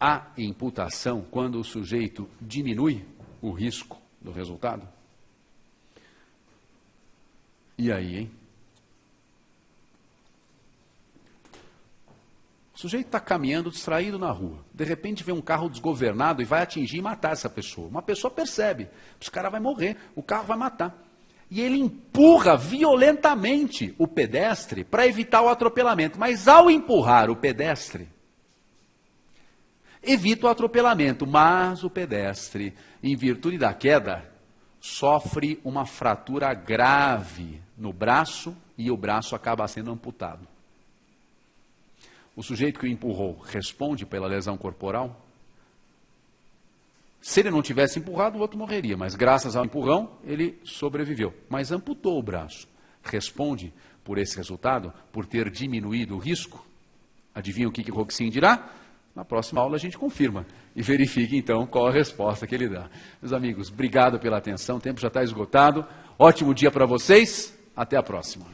há imputação quando o sujeito diminui o risco do resultado. E aí, hein? O sujeito está caminhando distraído na rua. De repente vem um carro desgovernado e vai atingir e matar essa pessoa. Uma pessoa percebe, esse cara vai morrer, o carro vai matar. E ele empurra violentamente o pedestre para evitar o atropelamento. Mas ao empurrar o pedestre, evita o atropelamento. Mas o pedestre, em virtude da queda, sofre uma fratura grave no braço e o braço acaba sendo amputado. O sujeito que o empurrou responde pela lesão corporal? Se ele não tivesse empurrado, o outro morreria, mas graças ao empurrão, ele sobreviveu. Mas amputou o braço. Responde por esse resultado, por ter diminuído o risco? Adivinha o que o Roxin dirá? Na próxima aula a gente confirma e verifique então qual a resposta que ele dá. Meus amigos, obrigado pela atenção, o tempo já está esgotado. Ótimo dia para vocês, até a próxima.